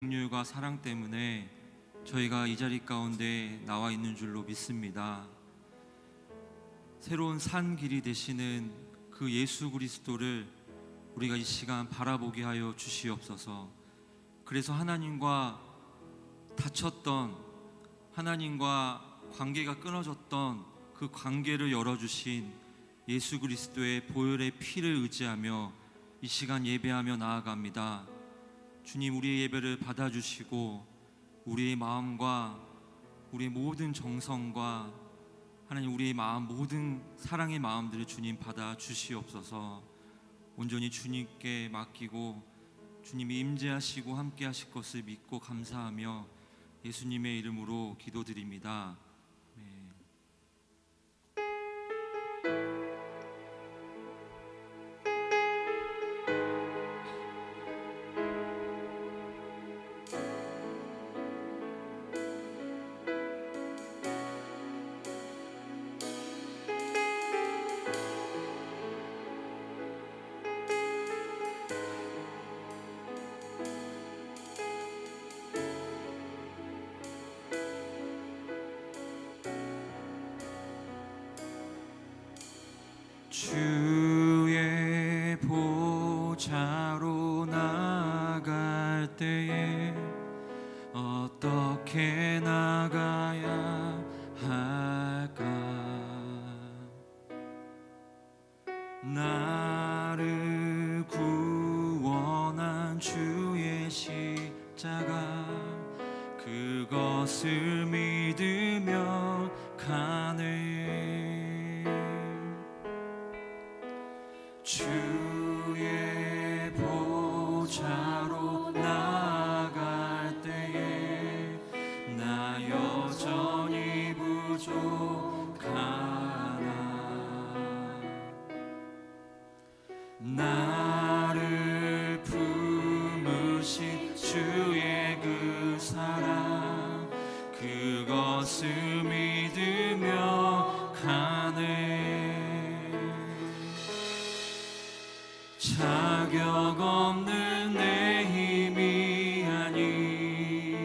긍휼과 사랑 때문에 저희가 이 자리 가운데 나와 있는 줄로 믿습니다. 새로운 산 길이 되시는 그 예수 그리스도를 우리가 이 시간 바라보게 하여 주시옵소서. 그래서 하나님과 다쳤던, 하나님과 관계가 끊어졌던 그 관계를 열어주신 예수 그리스도의 보혈의 피를 의지하며 이 시간 예배하며 나아갑니다. 주님, 우리의 예배를 받아주시고 우리의 마음과 우리의 모든 정성과 하나님, 우리의 마음, 모든 사랑의 마음들을 주님 받아주시옵소서. 온전히 주님께 맡기고 주님이 임재하시고 함께 하실 것을 믿고 감사하며 예수님의 이름으로 기도드립니다. 아멘. 주의 보좌로 나아갈 때에 어떻게 나가야 할까? 나를 구원한 주의 십자가, 그것을 믿으며 가네. 주의 보좌로 나아갈 때에 나 여전히 부족하나. 나를 품으신 주의 그 사랑, 그것을 믿으며 가네. 자격 없는 내 힘이 아닌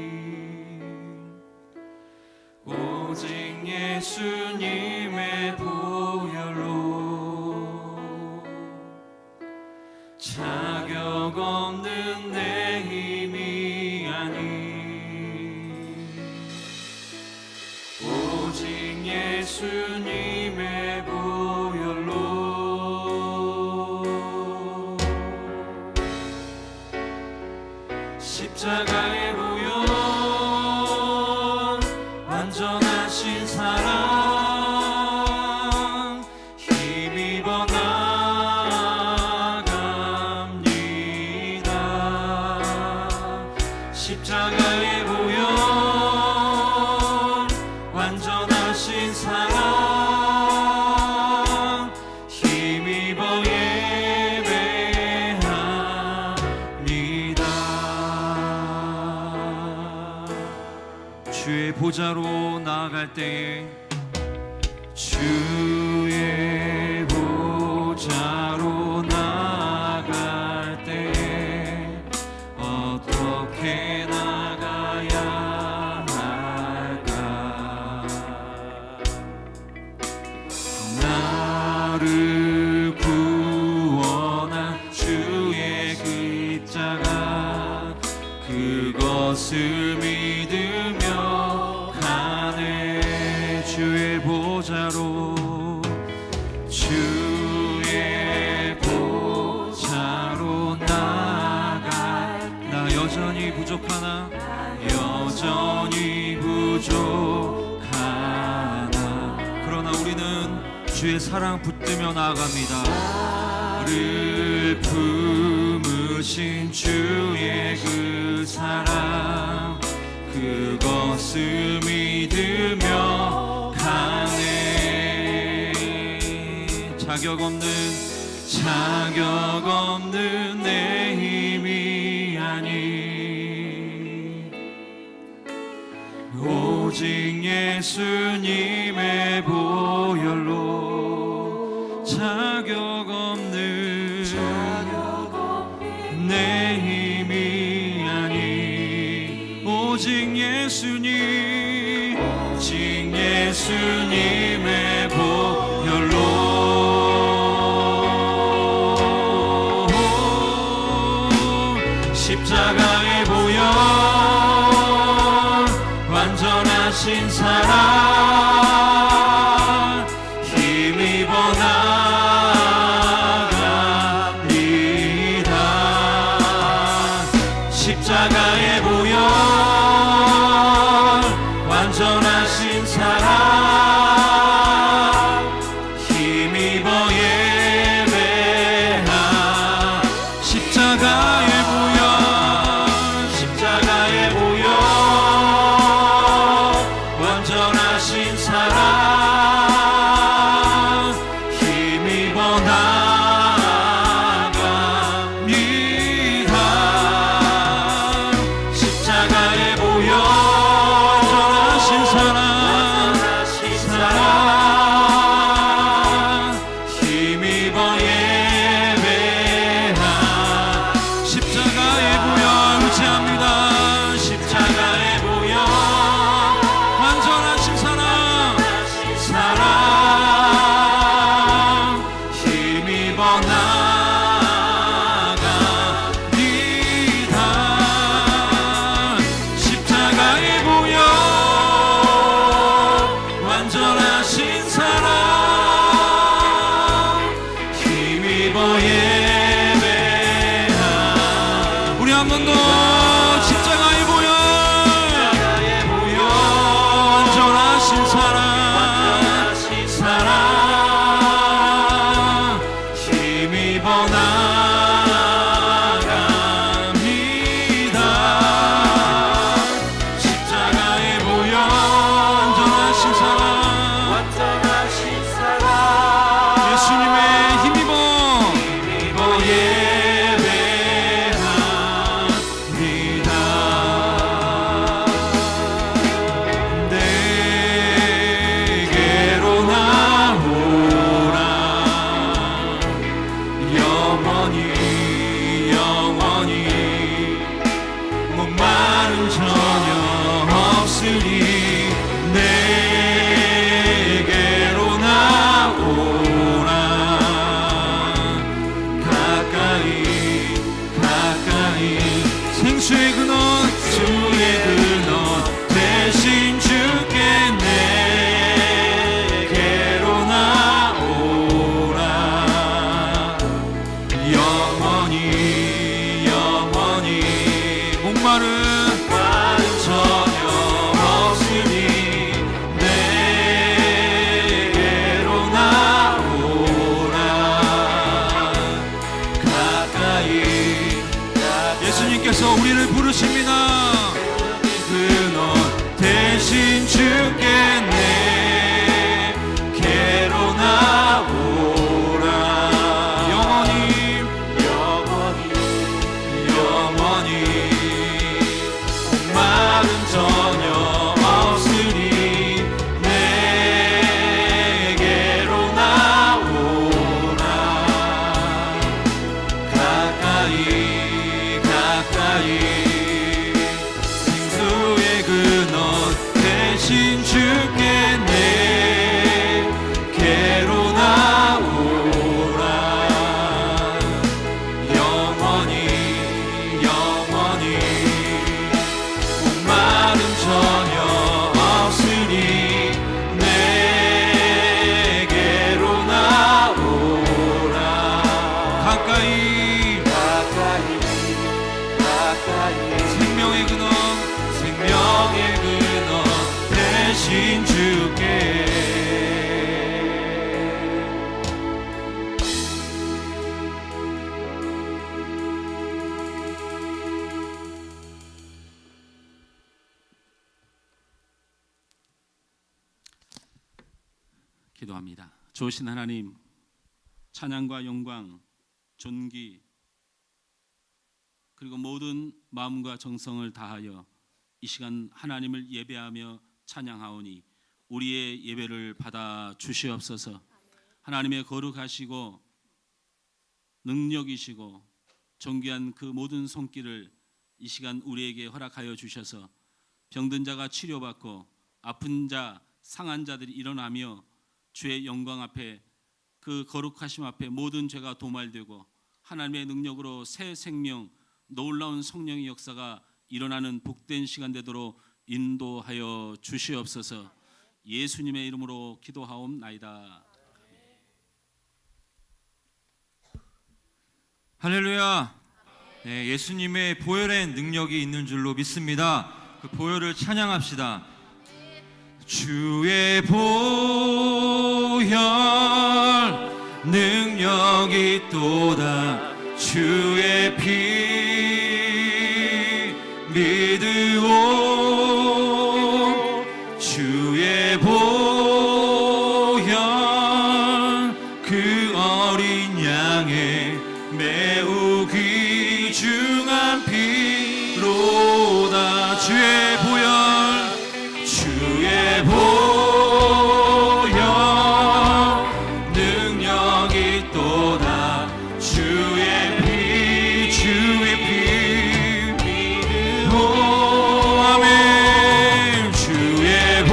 오직 예수님의 보혈로, 자격 없는 내 힘이 아닌 오직 예수님의 보혈로. 십자가의 보혈, 완전하신 사랑, 힘입어 나아갑니다. 십자가의 보혈, 완전하신 사랑, 힘입어 주의 보좌로 나아갈 때에, 주의 보좌로 나아갈 때에 어떻게 나가야 할까? 나를 구원한 주의 십자가, 그것을 믿으며 가네. 주의 보좌로, 주의 보좌로 나아가. 나 여전히 부족하나, 여전히 부족하나. 그러나 우리는 주의 사랑 붙들며 나아갑니다. 나를 품으신 주의 그 사랑, 그것을 믿으며 가네. 자격 없는 내 힘이 아닌 오직 예수님의 보혈로, 자격 없는 내 힘이 아닌 오직 예수님, 오직 예수님의 보혈로 십자가의 보혈, 완전하신 사랑 힘입어 나갑니다. 십자가의 보혈, 완전하신 사랑 힘입어 예배하. 십자가의 보혈, 십자가의 보혈, 완전하신 사랑 힘입어 나갑니다. 십자가의 보혈, 완전하신 사랑 힘입어 예배하. 십자가의 보혈 의지합니다. 십자가의 보혈, 완전하신 사랑 힘입어 나갑니다. 십자가의 보혈, 완전하신 사랑 힘입어 예배하. 우리 한 번 더 십자가의 보혈, 완전하신 사랑 힘입어 나갑니다. 십자가의 보혈, 완전하신 사랑 예수님의 힘입어 예배합니다. 내게로 나오라. 영원히 영원히 목마름 전혀 없으리. 내게로 나오라. 가까이 가까이 생수의 근원, 주의 근원 대신 주께 내게로 나오라. 영원히 영원히 목마름 전혀 없으니 내게로 나오라. 가까이 예수님께서 우리를 부르십니다. 근원 대신 주께 내게로 나오라. 영원히 영원히 영원히 목마름 전혀 없으니 내게로 나오라. 가까이 가까이 생수의 근원 대신 주께 내게로 나오라. 영원히 영원히 목마름 전혀 없으니 내게로 나오라. 가까이 가까이 가까이 생명의 근원, 생명의 근원 대신 주께. 기도합니다. 좋으신 하나님, 찬양과 영광, 존귀, 그리고 모든 마음과 정성을 다하여 이 시간 하나님을 예배하며 찬양하오니 우리의 예배를 받아 주시옵소서. 하나님의 거룩하시고 능력이시고 존귀한 그 모든 손길을 이 시간 우리에게 허락하여 주셔서 병든 자가 치료받고 아픈 자, 상한 자들이 일어나며 주의 영광 앞에 그 거룩하심 앞에 모든 죄가 도말되고 하나님의 능력으로 새 생명, 놀라운 성령의 역사가 일어나는 복된 시간 되도록 인도하여 주시옵소서. 예수님의 이름으로 기도하옵나이다. 할렐루야. 네, 예수님의 보혈의 능력이 있는 줄로 믿습니다. 그 보혈을 찬양합시다. 주의 보혈 능력이 있도다. 주의 피 믿으오. 주의 보혈 그 어린 양의 매우 귀중한 피로다. 주의 보혈 능력이 있도다. 주의 피 믿으오. 아멘. 주의 보혈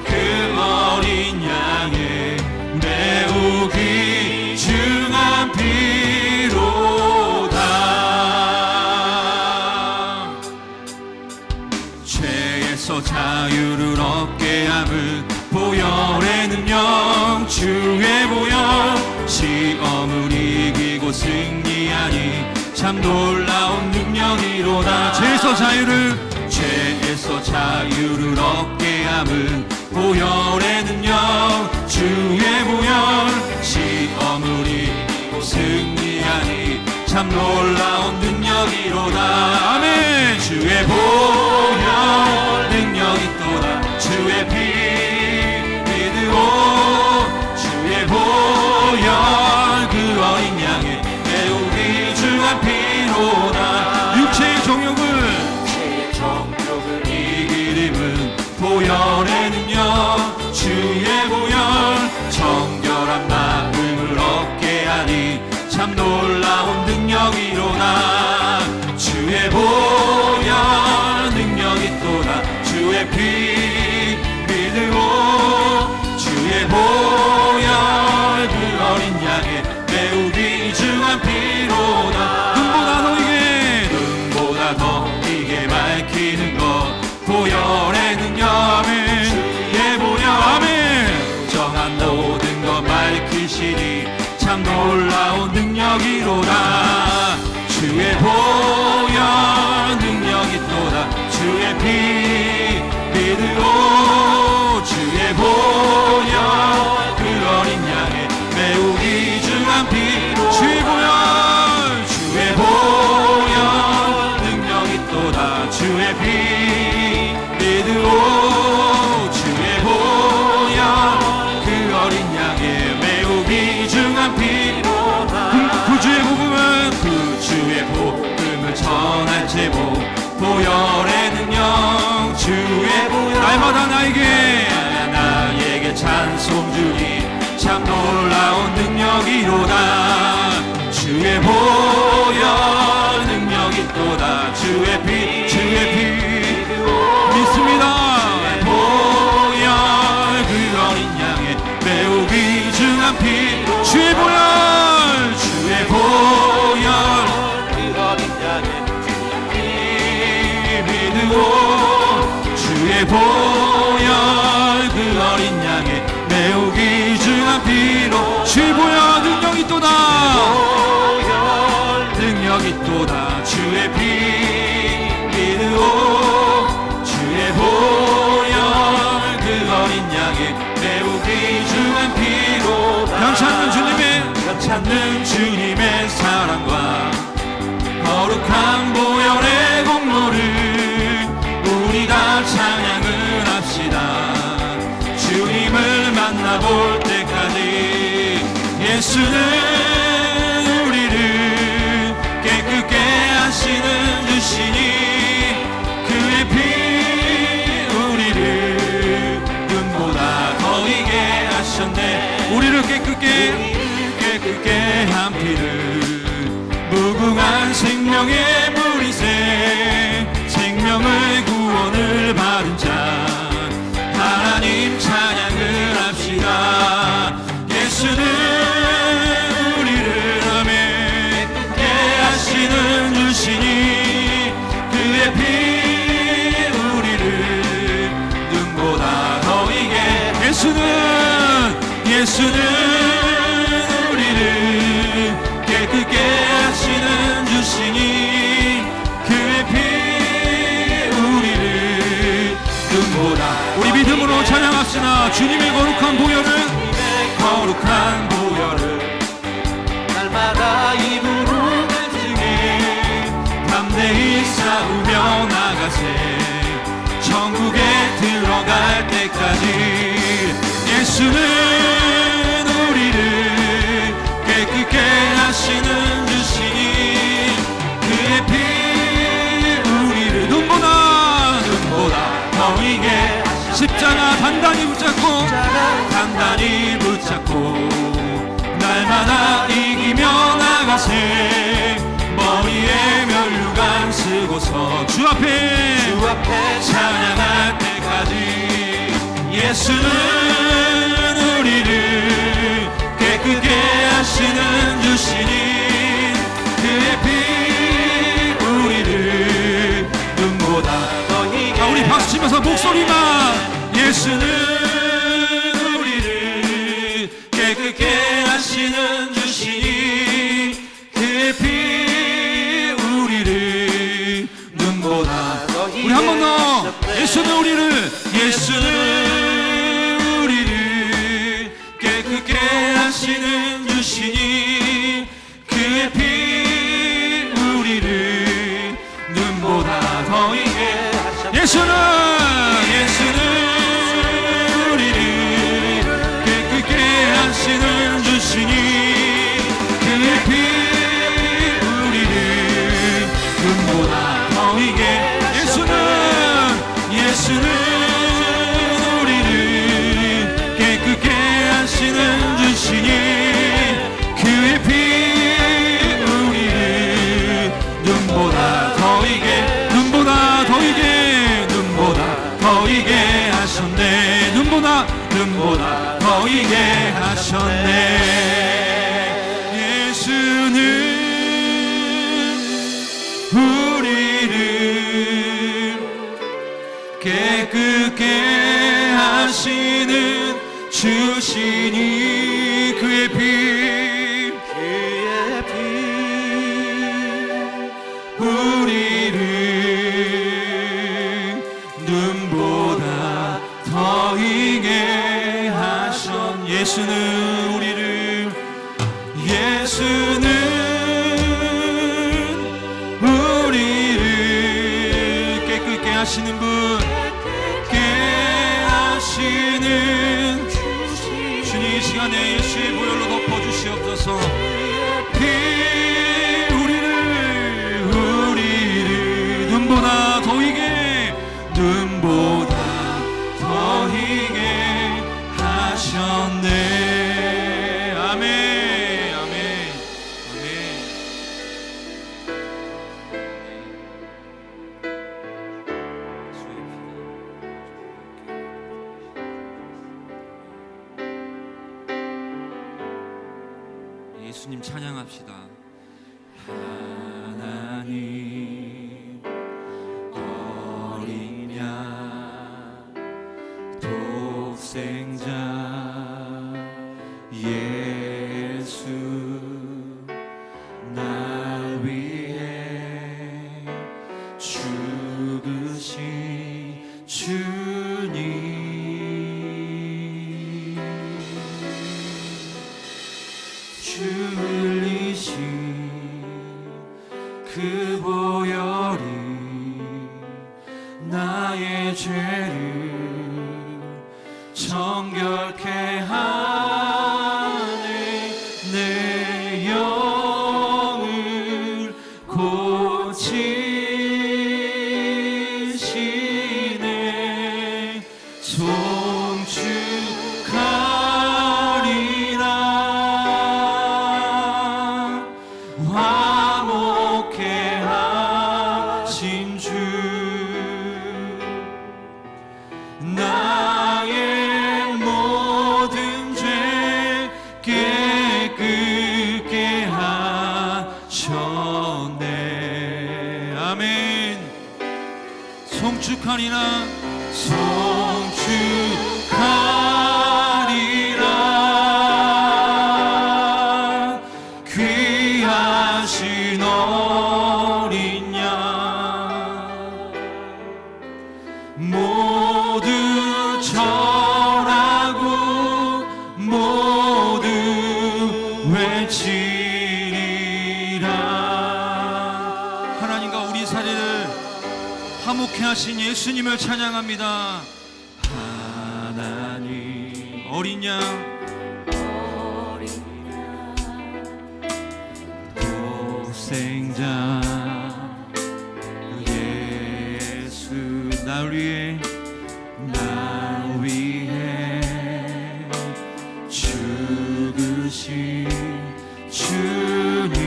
그 어린 양의 매우 귀중한 피로다. 죄에서 자유를 얻게 함을 보혈의 능력. 주의 보혈 시험을 이기고 승리하니 참 놀라운 능력이로다. 죄에서 자유를 얻게 함을 보혈의 능력. 주의 보혈 시험을 이기고 승리하니 참 놀라운 능력이로다. 아멘. 주의 보혈 능력 있도다. 주의 피 믿으오. 주의 보혈 그 어린 양의 매우 귀중한 피로다. 육체의 정욕을 이기림은 보혈의 능력. 주의 보혈 정결한 마음을 얻게 하니 참 놀라운 능력이로다. 주의 보혈 능력 있도다. 주의 피 믿으오. 주의 보혈 그 어린 양의 매우 귀중한 피로다. 눈보다 더 이게 밝히는 것 보혈의 능력. 주의 보혈 정한 모든 것 밝히시니 참 놀라운 능력이로다. 주의 보혈 능력 있도다. 주의 피 믿으오. 주의 보혈 그 어린 양의 매우 귀중한 피로. 주의 보혈 능력 있도다. 주의 피 믿으오. 주의 보혈 그 어린 양의 매우 귀중한 피로다. 구주의 복음을 전할 제목 보혈의 능력. 주의 보혈 날마다 나에게 찬송 주니 참 놀라운 능력이로다. 주의 보혈 능력 있도다. 주의 피 믿습니다. 보혈 그 어린 양의 매우 귀중한 피. 주의 보혈 그 어린 양의 피 믿으오. 주의 보혈 그 어린 양의 매우 귀중한 피로. 주의 보혈 능력 있도다. 주의 피 믿으오. 주의 보혈 그 어린 양의 매우 귀중한 피로. 찾는 주님의 사랑과 거룩한 보혈의 공로를 우리 다 찬양을 합시다. 주님을 만나볼 때까지 예수는 우리를 깨끗게 하시는 주시니 그의 피 우리를 눈보다 더 이게 하셨네. 우리를 깨끗게 한 피를 무궁한 생명의 물이세 생명을 구원을 받은 자 하나님 찬양을 합시다. 예수는 우리를 함께 하시는 주시니 그의 피 우리를 눈보다 더 이게 예수는 우리를 깨끗게 하시는 주시니 그의 피 우리를 눈보다 우리 믿음으로 찬양합시다. 주님의 거룩한 보혈을 날마다 입으로 간증해 담대히 싸우며 나가세 천국에 들어갈 때까지. 예수는 우리를 깨끗게 하시는 주시니 그의 피 우리를 눈보다 더 이게 십자가 단단히 붙잡고 날마다 이기며 나가세 머리에 면류관 쓰고서 주 앞에 찬양할 때까지. 예수는 우리를 깨끗게 하시는 주시니 그의 피 우리를 눈보다 더 이게 우리 박수치면서 목소리만 예수는 우리를 깨끗게 하시는 주시니 그의 피 우리를 눈보다 우리 한 번 더 예수는 우리를 깨끗게 하시는 주시니 그의 피 우리를 눈보다 더 이게 예수는 우리를 깨끗게 하시는 주시니 그의 피 우리를 눈보다 더 이게 예수는 우리를 깨끗게 하시는 주시니 그의 피 우리를 눈보다 더 이게 하셨네. 눈보다 더 이게 하셨네. 예수는 우리를 깨끗게 하시는 주시니 그의 피 우리를 눈보다 더 이게 예수는 우리를 깨끗게 하시는 분 주님 이 시간에 예수의 보혈로 덮어주시옵소서. 피 우리를 눈보다 더 이게 하셨네. 아멘. 예수님 찬양합시다. 하나님 어린 양 독생자 예수 날 위해 죽으신 주님 흘리신 그 보혈이 나의 죄를 정결케 하네. 내 영을 고치시네. 송축하리라. 화목해 하신 주 송축하리라 송축하리라 귀하신 어린 양 모두 절하고 모두 외치리라. 하나님과 우리 사이를 화목케 하신 예수님을 찬양합니다. 하나님 어린 양 독생자 예수 날 위해 죽으신 주님.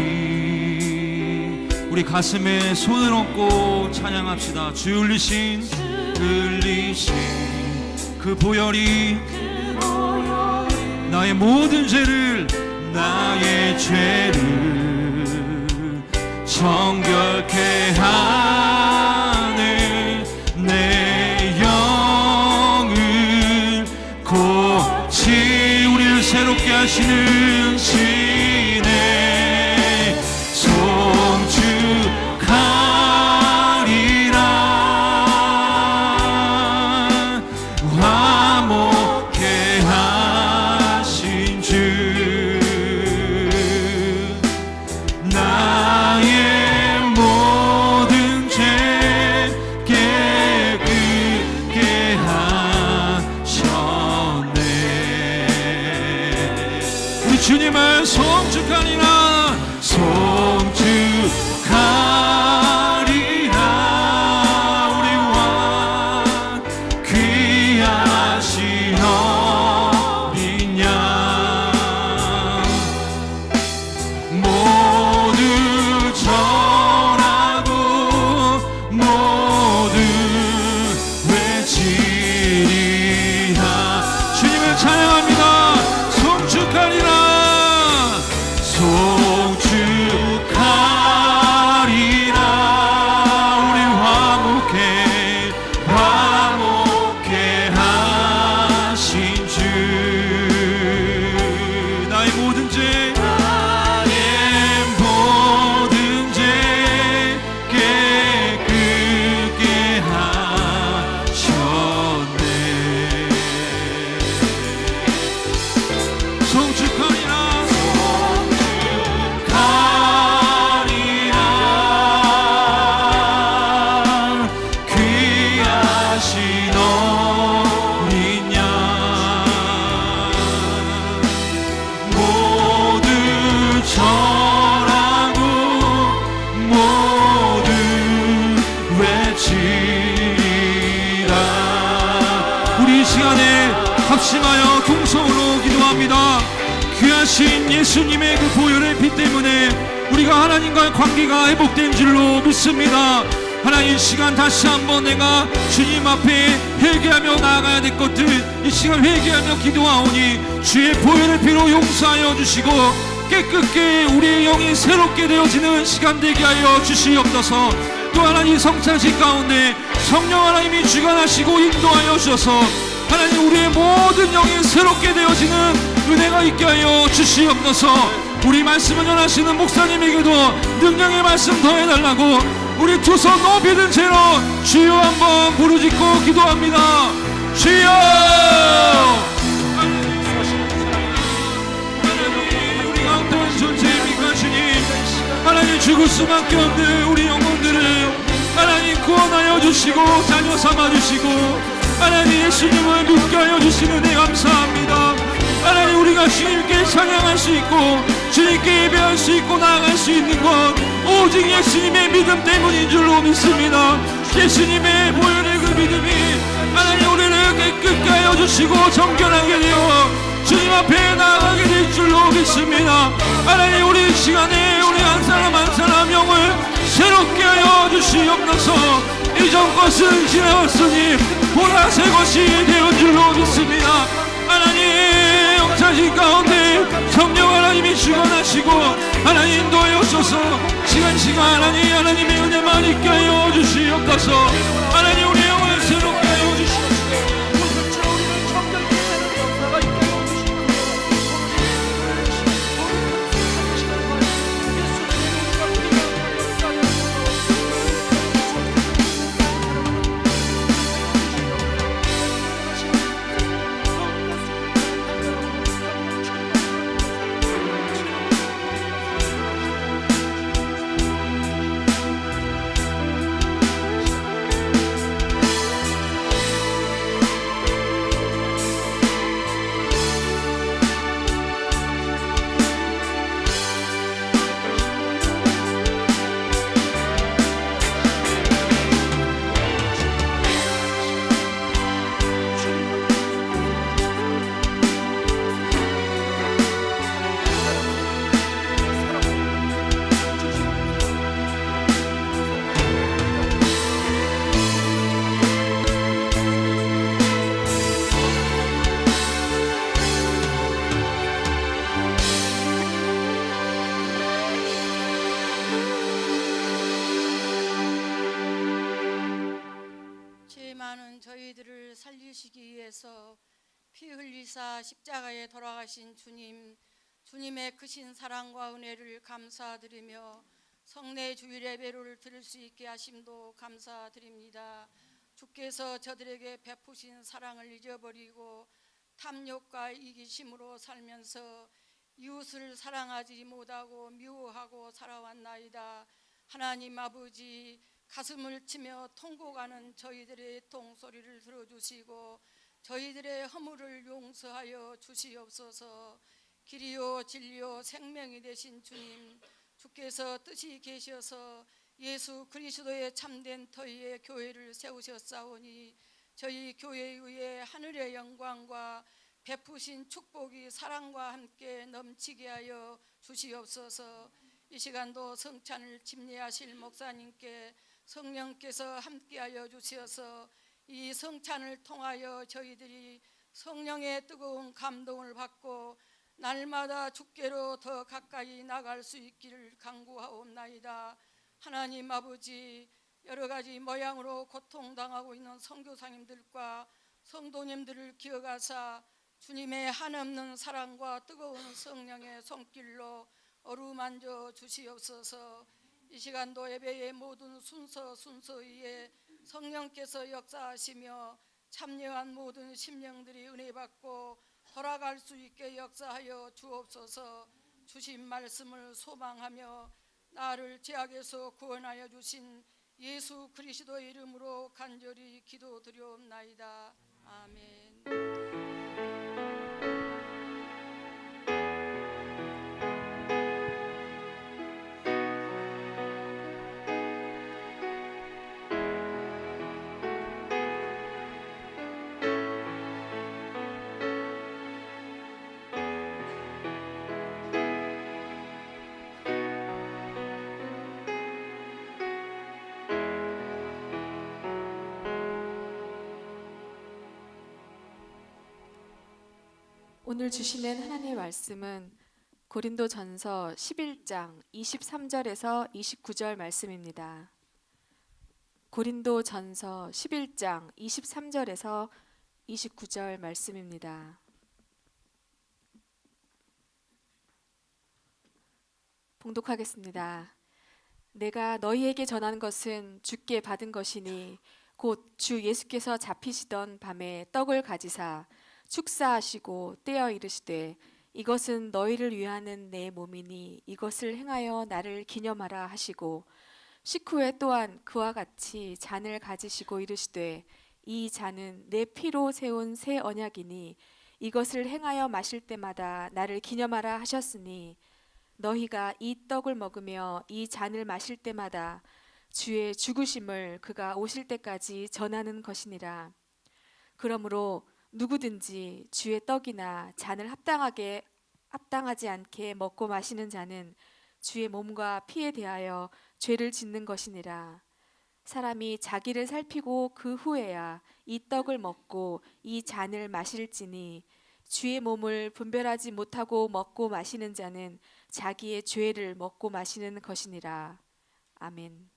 우리 가슴에 손을 얹고 찬양합시다. 주 흘리신 그 보혈이 나의 모든 죄를 정결케 하네. 내 영을 고치 우리를 새롭게 하시는 신의 송축하리라. 화목케 하신 주 나의 모든 죄 깨끗게 하셨네. 우리 주님을 송축하리라 송축하리라. 우리 왕 귀하신 어린 양 모두 절하고 모두 외치리라. 주님을 찬양합니다. 송축하리라 송축하리라. 우리 화목케 하신 주 나의 모든 죄 깨끗게 하셨네. 송축하리라 귀하신 어린 양 모두 절하고 모두 외치리라. 우리 이 시간에 합심하여 동성으로 기도합니다. 귀하신 예수님의 그 보혈의 피 때문에 우리가 하나님과의 관계가 회복된 줄로 믿습니다. 하나님, 이 시간 다시 한번 내가 주님 앞에 회개하며 나아가야 될 것들 이 시간 회개하며 기도하오니 주의 보혈의 피로 용서하여 주시고 깨끗게 우리의 영이 새롭게 되어지는 시간 되게 하여 주시옵소서. 또 하나님, 성찬식 가운데 성령 하나님이 주관하시고 인도하여 주셔서 하나님 우리의 모든 영이 새롭게 되어지는 은혜가 있게 하여 주시옵소서. 우리 말씀을 전하시는 목사님에게도 능력의 말씀 더해달라고 우리 두 손 높이 든 채로 주여 한번 부르짖고 기도합니다. 주여! 우리 어떤 존재입니까 주님? 하나님, 죽을 수밖에 없는 우리 영혼들을 하나님 구원하여 주시고 자녀 삼아주시고 하나님 예수님을 믿게 하여 주시는 은혜 감사합니다. 하나님, 우리가 주님께 찬양할 수 있고 주님께 예배할 수 있고 나아갈 수 있는 것 오직 예수님의 믿음 때문인 줄로 믿습니다. 예수님의 보혈의 그 믿음이 하나님 우리를 깨끗게 하여 주시고 정결하게 되어 주님 앞에 나아가게 될 줄로 믿습니다. 하나님, 우리 이 시간에 우리 한 사람 한 사람 영을 새롭게 하여 주시옵소서. 이전 것은 지나갔으니 보라 새 것이 되어 줄로 믿습니다. 하나님, 영차신 가운데 성령 하나님이 주관하시고 하나님 인도하여 주셔서 시간 하나님의 은혜만 있게 하여 주시옵소서. 하나님, 많은 저희들을 살리시기 위해서 피 흘리사 십자가에 돌아가신 주님, 주님의 크신 사랑과 은혜를 감사드리며 성례 주일 예배를 드릴 수 있게 하심도 감사드립니다. 주께서 저들에게 베푸신 사랑을 잊어버리고 탐욕과 이기심으로 살면서 이웃을 사랑하지 못하고 미워하고 살아왔나이다. 하나님 아버지, 가슴을 치며 통곡하는 저희들의 통소리를 들어주시고 저희들의 허물을 용서하여 주시옵소서. 길이요 진리요 생명이 되신 주님, 주께서 뜻이 계셔서 예수 그리스도의 참된 터위에 교회를 세우셨사오니 저희 교회 위에 하늘의 영광과 베푸신 축복이 사랑과 함께 넘치게 하여 주시옵소서. 이 시간도 성찬을 집례하실 목사님께 성령께서 함께하여 주시어서 이 성찬을 통하여 저희들이 성령의 뜨거운 감동을 받고 날마다 주께로 더 가까이 나갈 수 있기를 간구하옵나이다. 하나님 아버지, 여러 가지 모양으로 고통당하고 있는 선교사님들과 성도님들을 기억하사 주님의 한없는 사랑과 뜨거운 성령의 손길로 어루만져 주시옵소서. 이 시간도 예배의 모든 순서에 성령께서 역사하시며 참여한 모든 심령들이 은혜 받고 돌아갈 수 있게 역사하여 주옵소서. 주신 말씀을 소망하며 나를 죄악에서 구원하여 주신 예수 그리스도의 이름으로 간절히 기도드리옵나이다. 아멘. 오늘 주시는 하나님의 말씀은 고린도전서 11장 23절에서 29절 말씀입니다. 고린도전서 11장 23절에서 29절 말씀입니다. 봉독하겠습니다. 내가 너희에게 전한 것은 주께 받은 것이니 곧 주 예수께서 잡히시던 밤에 떡을 가지사 축사하시고 떼어 이르시되 이것은 너희를 위하는 내 몸이니 이것을 행하여 나를 기념하라 하시고 식후에 또한 그와 같이 잔을 가지시고 이르시되 이 잔은 내 피로 세운 새 언약이니 이것을 행하여 마실 때마다 나를 기념하라 하셨으니 너희가 이 떡을 먹으며 이 잔을 마실 때마다 주의 죽으심을 그가 오실 때까지 전하는 것이니라. 그러므로 누구든지 주의 떡이나 잔을 합당하지 않게 먹고 마시는 자는 주의 몸과 피에 대하여 죄를 짓는 것이니라. 사람이 자기를 살피고 그 후에야 이 떡을 먹고 이 잔을 마실지니 주의 몸을 분별하지 못하고 먹고 마시는 자는 자기의 죄를 먹고 마시는 것이니라. 아멘.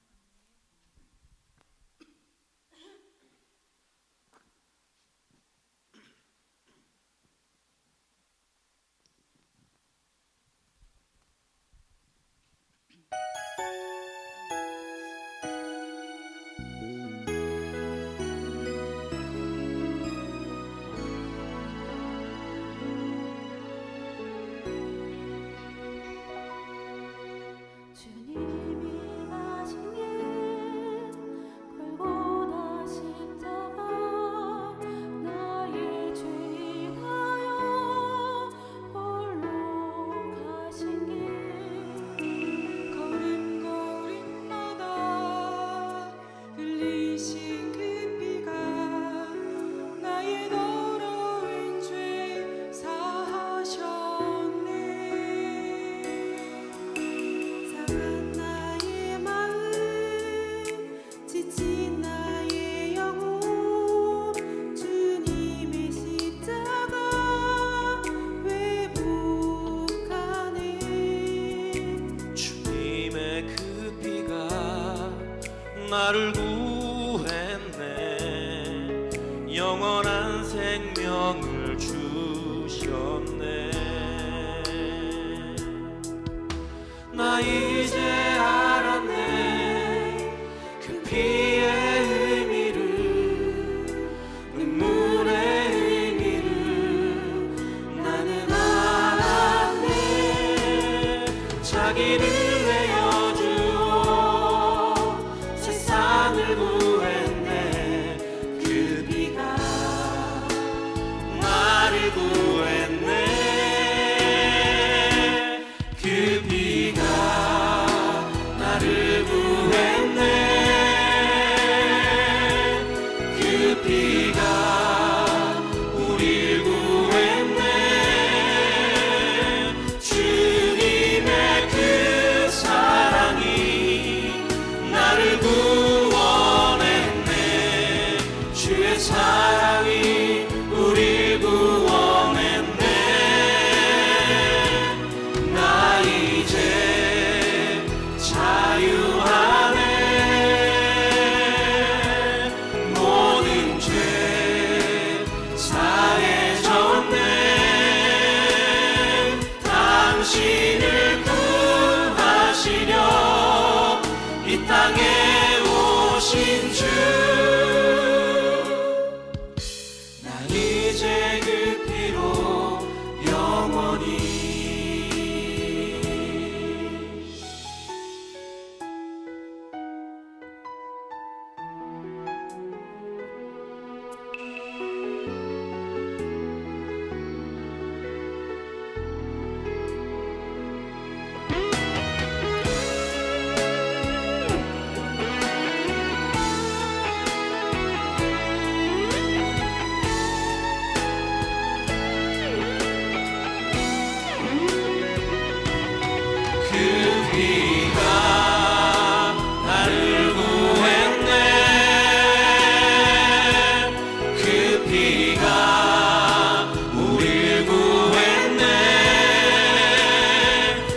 나를 구했네. 영원한 생명을 주셨네. 나 이제 알았네. 그 피의 의미를, 눈물의 의미를 나는 알았네. 자기를 내어주어 세상을 구했네. 그 피가 나를 구했네. 그 피가 나를 구했네. 그 피가 우릴 구했네. 주님의 그 사랑이 나를 구원했네. 주의 사랑이 우릴 구원했네. 나 이제 자유하네. 모든 죄 사해졌네. 당신을 구하시려 이 땅에 오신 주. 난 이제 그 피로 영원히 그 피가 나를 구했네. 그 피가 우릴 구했네.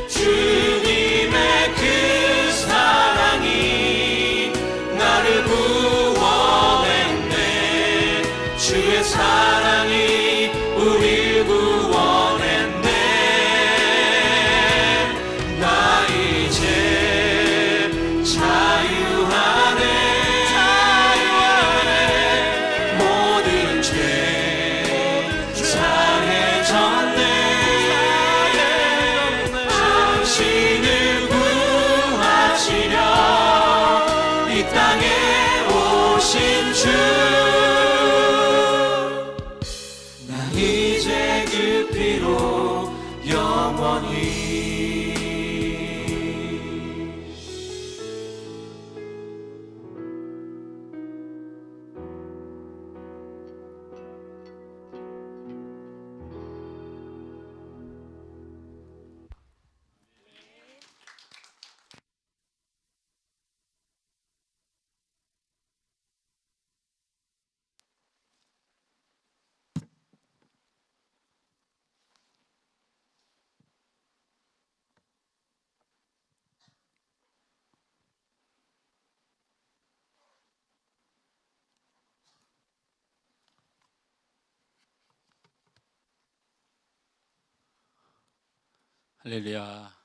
주님의 그 사랑이 나를 구원했네. 주의 사랑이 우릴 구원했네. 나 이제 자유하네. 모든 죄 사해졌네. 당신을 구하시려 이 땅에 오신 주. 나 이제 그 피로 영원히 할렐루야.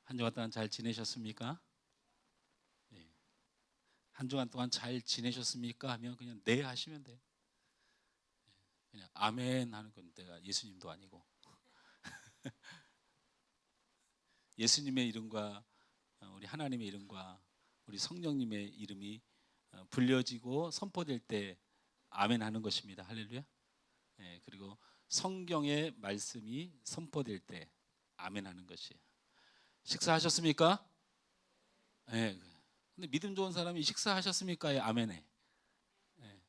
한 주간 동안 잘 지내셨습니까? 네. 한 주간 동안 잘 지내셨습니까? 하면 그냥 네 하시면 돼요. 그냥 아멘 하는 건 내가 예수님도 아니고 예수님의 이름과 우리 하나님의 이름과 우리 성령님의 이름이 불려지고 선포될 때 아멘 하는 것입니다. 할렐루야. 네, 그리고 성경의 말씀이 선포될 때 아멘 하는 것이에요. 식사하셨습니까? 네. 근데 믿음 좋은 사람이 식사하셨습니까에 아멘해. 네.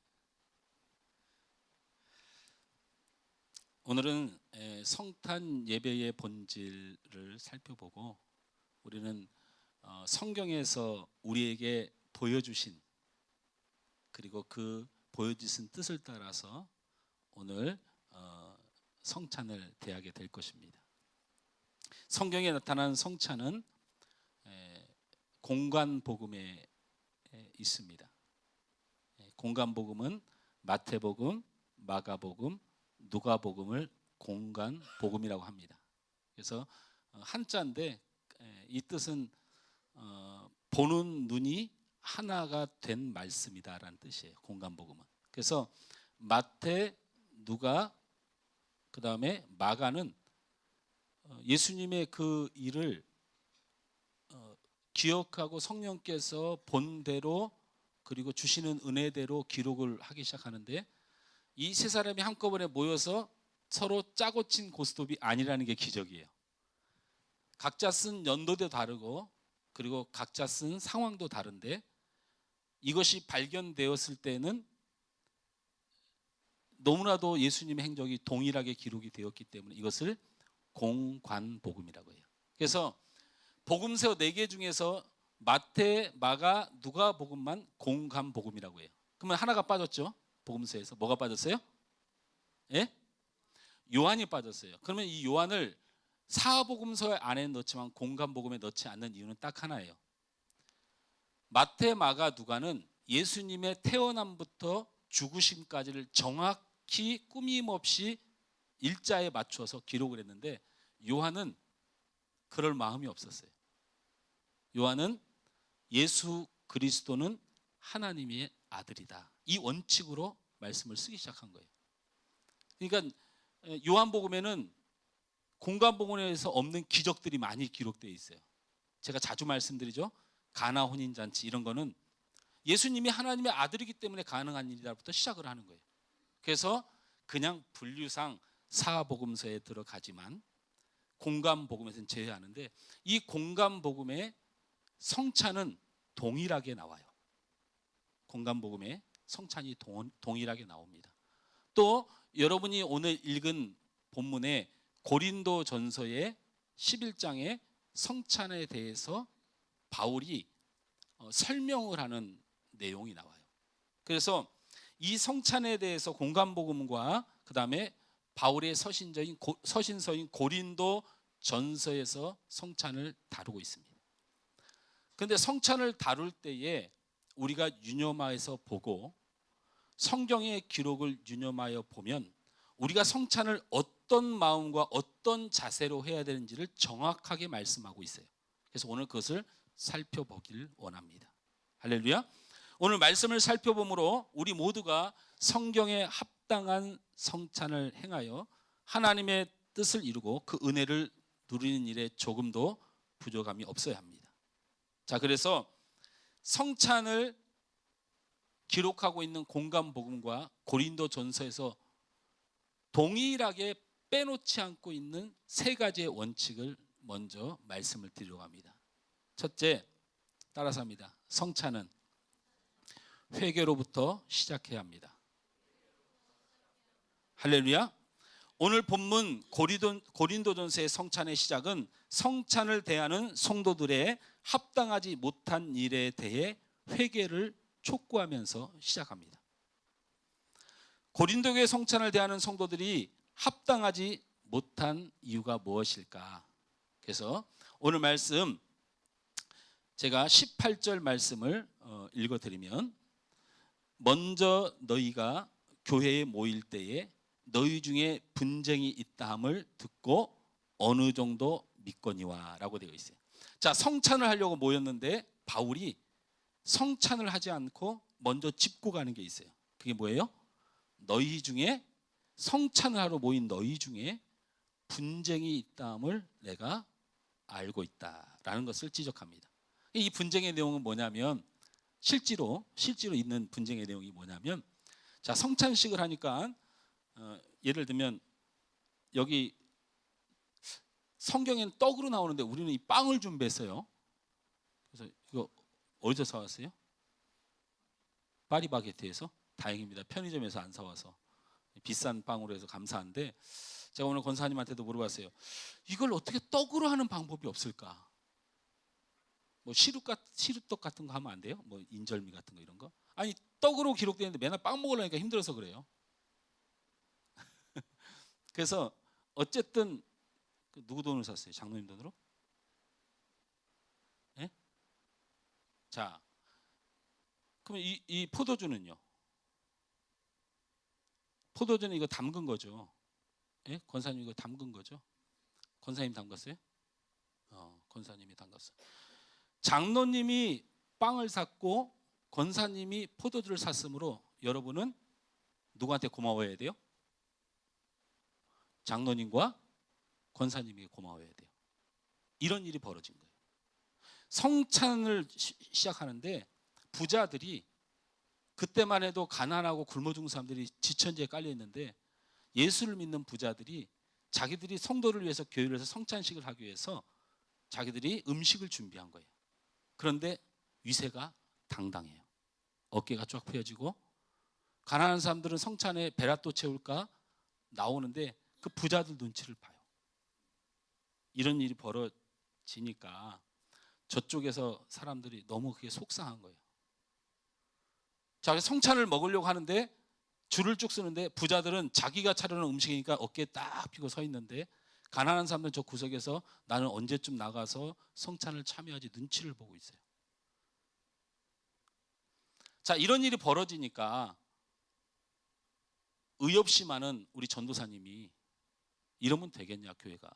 오늘은 성탄 예배의 본질을 살펴보고 우리는 성경에서 우리에게 보여주신 그리고 그 보여주신 뜻을 따라서 오늘 성찬을 대하게 될 것입니다. 성경에 나타난 성찬은 공간 복음에 있습니다. 공간복음은 마태복음, 마가복음, 누가복음을 공간복음이라고 합니다. 그래서 한자인데 이 뜻은 보는 눈이 하나가 된 말씀이다라는 뜻이에요. 공간복음은. 그래서 마태, 누가, 그 다음에 마가는 예수님의 그 일을 기억하고 성령께서 본대로 그리고 주시는 은혜대로 기록을 하기 시작하는데, 이 세 사람이 한꺼번에 모여서 서로 짜고 친 고스톱이 아니라는 게 기적이에요. 각자 쓴 연도도 다르고 그리고 각자 쓴 상황도 다른데, 이것이 발견되었을 때는 너무나도 예수님의 행적이 동일하게 기록이 되었기 때문에 이것을 공관복음이라고 해요. 그래서 복음서 4개 중에서 마태, 마가, 누가복음만 공관복음이라고 해요. 그러면 하나가 빠졌죠? 복음서에서 뭐가 빠졌어요? 예? 요한이 빠졌어요. 그러면 이 요한을 사복음서 안에 넣지만 공관복음에 넣지 않는 이유는 딱 하나예요. 마태, 마가, 누가는 예수님의 태어남부터 죽으심까지를 정확히 꾸밈없이 일자에 맞춰서 기록을 했는데, 요한은 그럴 마음이 없었어요. 요한은 예수 그리스도는 하나님의 아들이다, 이 원칙으로 말씀을 쓰기 시작한 거예요. 그러니까 요한복음에는 공관복음에서 없는 기적들이 많이 기록되어 있어요. 제가 자주 말씀드리죠. 가나 혼인잔치 이런 거는 예수님이 하나님의 아들이기 때문에 가능한 일이다부터 시작을 하는 거예요. 그래서 그냥 분류상 사복음서에 들어가지만 공관복음에서는 제외하는데, 이 공관복음의 성찬은 동일하게 나와요. 공관복음의 성찬이 동일하게 나옵니다. 또 여러분이 오늘 읽은 본문에 고린도전서의 11장에 성찬에 대해서 바울이 설명을 하는 내용이 나와요. 그래서 이 성찬에 대해서 공관복음과 그 다음에 바울의 서신서인 고린도전서에서 성찬을 다루고 있습니다. 그런데 성찬을 다룰 때에 우리가 유념하여서 보고 성경의 기록을 유념하여 보면 우리가 성찬을 어떤 마음과 어떤 자세로 해야 되는지를 정확하게 말씀하고 있어요. 그래서 오늘 그것을 살펴보길 원합니다. 할렐루야. 오늘 말씀을 살펴보므로 우리 모두가 성경에 합당한 성찬을 행하여 하나님의 뜻을 이루고 그 은혜를 누리는 일에 조금도 부족함이 없어야 합니다. 자, 그래서 성찬을 기록하고 있는 공관복음과 고린도전서에서 동일하게 빼놓지 않고 있는 3가지의 원칙을 먼저 말씀을 드리려고 합니다. 첫째, 따라서 합니다. 성찬은 회개로부터 시작해야 합니다. 할렐루야. 오늘 본문 고린도전서의 성찬의 시작은 성찬을 대하는 성도들의 합당하지 못한 일에 대해 회개를 촉구하면서 시작합니다. 고린도교의 성찬을 대하는 성도들이 합당하지 못한 이유가 무엇일까? 그래서 오늘 말씀 제가 18절 말씀을 읽어드리면, 먼저 너희가 교회에 모일 때에 너희 중에 분쟁이 있다함을 듣고 어느 정도 믿거니와 라고 되어 있어요. 자, 성찬을 하려고 모였는데 바울이 성찬을 하지 않고 먼저 짚고 가는 게 있어요. 그게 뭐예요? 너희 중에, 성찬을 하러 모인 너희 중에 분쟁이 있다함을 내가 알고 있다라는 것을 지적합니다. 이 분쟁의 내용은 뭐냐면, 실제로 있는 분쟁의 내용이 뭐냐면, 자, 성찬식을 하니까 예를 들면 여기 성경에는 떡으로 나오는데 우리는 이 빵을 준비했어요. 그래서 이거 어디서 사왔어요? 파리바게트에서? 다행입니다. 편의점에서 안 사와서. 비싼 빵으로 해서 감사한데, 제가 오늘 권사님한테도 물어봤어요. 이걸 어떻게 떡으로 하는 방법이 없을까? 뭐 시루떡 같은 거 하면 안 돼요? 뭐 인절미 같은 거 이런 거? 아니, 떡으로 기록되는데 맨날 빵 먹으려니까 힘들어서 그래요. 그래서 어쨌든 누구 돈으로 샀어요? 장로님 돈으로? 예? 자, 그러면 이 포도주는요? 포도주는 이거 담근 거죠. 예? 권사님 이거 담근 거죠. 권사님 담갔어요? 권사님이 담갔어요. 장로님이 빵을 샀고 권사님이 포도주를 샀으므로 여러분은 누구한테 고마워해야 돼요? 장로님과 권사님에게 고마워해야 돼요. 이런 일이 벌어진 거예요. 성찬을 시작하는데 부자들이 그때만 해도 가난하고 굶어 죽은 사람들이 지천지에 깔려 있는데 예수를 믿는 부자들이 자기들이 성도를 위해서 교회를 해서 성찬식을 하기 위해서 자기들이 음식을 준비한 거예요. 그런데 위세가 당당해요. 어깨가 쫙 펴지고 가난한 사람들은 성찬에 베라또 채울까 나오는데 그 부자들 눈치를 봐요. 이런 일이 벌어지니까 저쪽에서 사람들이 너무 그게 속상한 거예요. 자, 성찬을 먹으려고 하는데 줄을 쭉 쓰는데 부자들은 자기가 차려놓은 음식이니까 어깨에 딱 펴고 서 있는데 가난한 사람들은 저 구석에서 나는 언제쯤 나가서 성찬을 참여하지 눈치를 보고 있어요. 자, 이런 일이 벌어지니까 의없이 많은 우리 전도사님이 이러면 되겠냐 교회가,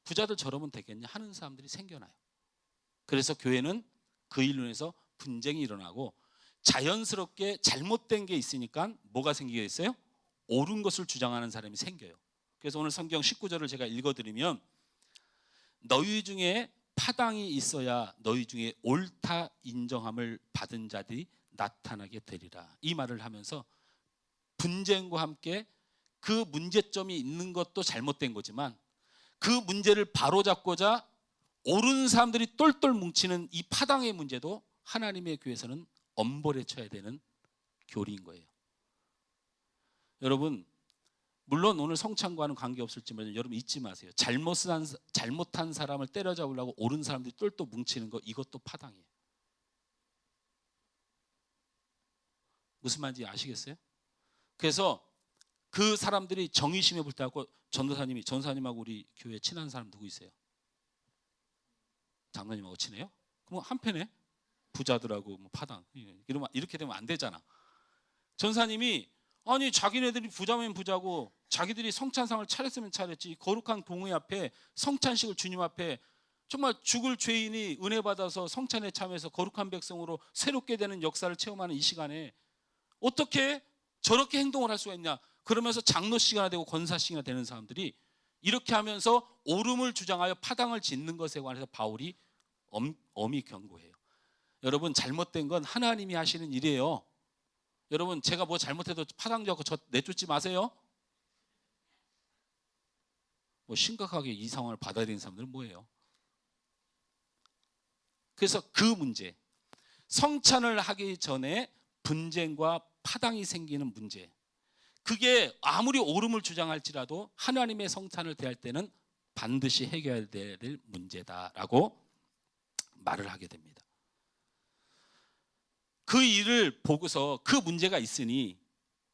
부자들 저러면 되겠냐 하는 사람들이 생겨나요. 그래서 교회는 그 일로 인해서 분쟁이 일어나고 자연스럽게 잘못된 게 있으니까 뭐가 생기게 됐어요? 옳은 것을 주장하는 사람이 생겨요. 그래서 오늘 성경 19절을 제가 읽어드리면 너희 중에 파당이 있어야 너희 중에 옳다 인정함을 받은 자들이 나타나게 되리라. 이 말을 하면서 분쟁과 함께 그 문제점이 있는 것도 잘못된 거지만 그 문제를 바로잡고자 옳은 사람들이 똘똘 뭉치는 이 파당의 문제도 하나님의 교회에서는 엄벌에 쳐야 되는 교리인 거예요. 여러분, 물론 오늘 성찬과는 관계없을지만 여러분 잊지 마세요. 잘못한 사람을 때려잡으려고 옳은 사람들이 똘똘 뭉치는 거, 이것도 파당이에요. 무슨 말인지 아시겠어요? 그래서 그 사람들이 정의심에 불타고 전도사님하고 우리 교회 친한 사람 누구 있어요? 장로님하고 친해요? 그럼 한편에 부자들하고 뭐 파당, 이러면 이렇게 되면 안 되잖아. 전사님이 아니 자기네들이 부자면 부자고 자기들이 성찬상을 차렸으면 차렸지, 거룩한 동회 앞에 성찬식을 주님 앞에 정말 죽을 죄인이 은혜 받아서 성찬에 참여해서 거룩한 백성으로 새롭게 되는 역사를 체험하는 이 시간에 어떻게 저렇게 행동을 할 수가 있냐. 그러면서 장로식이나 되고 권사식이나 되는 사람들이 이렇게 하면서 옳음을 주장하여 파당을 짓는 것에 관해서 바울이 엄히 경고해요. 여러분, 잘못된 건 하나님이 하시는 일이에요. 여러분, 제가 뭐 잘못해도 파당 잡고 저 내쫓지 마세요. 뭐 심각하게 이 상황을 받아들이는 사람들은 뭐예요? 그래서 그 문제, 성찬을 하기 전에 분쟁과 파당이 생기는 문제, 그게 아무리 옳음을 주장할지라도 하나님의 성찬을 대할 때는 반드시 해결해야 될 문제다라고 말을 하게 됩니다. 그 일을 보고서 그 문제가 있으니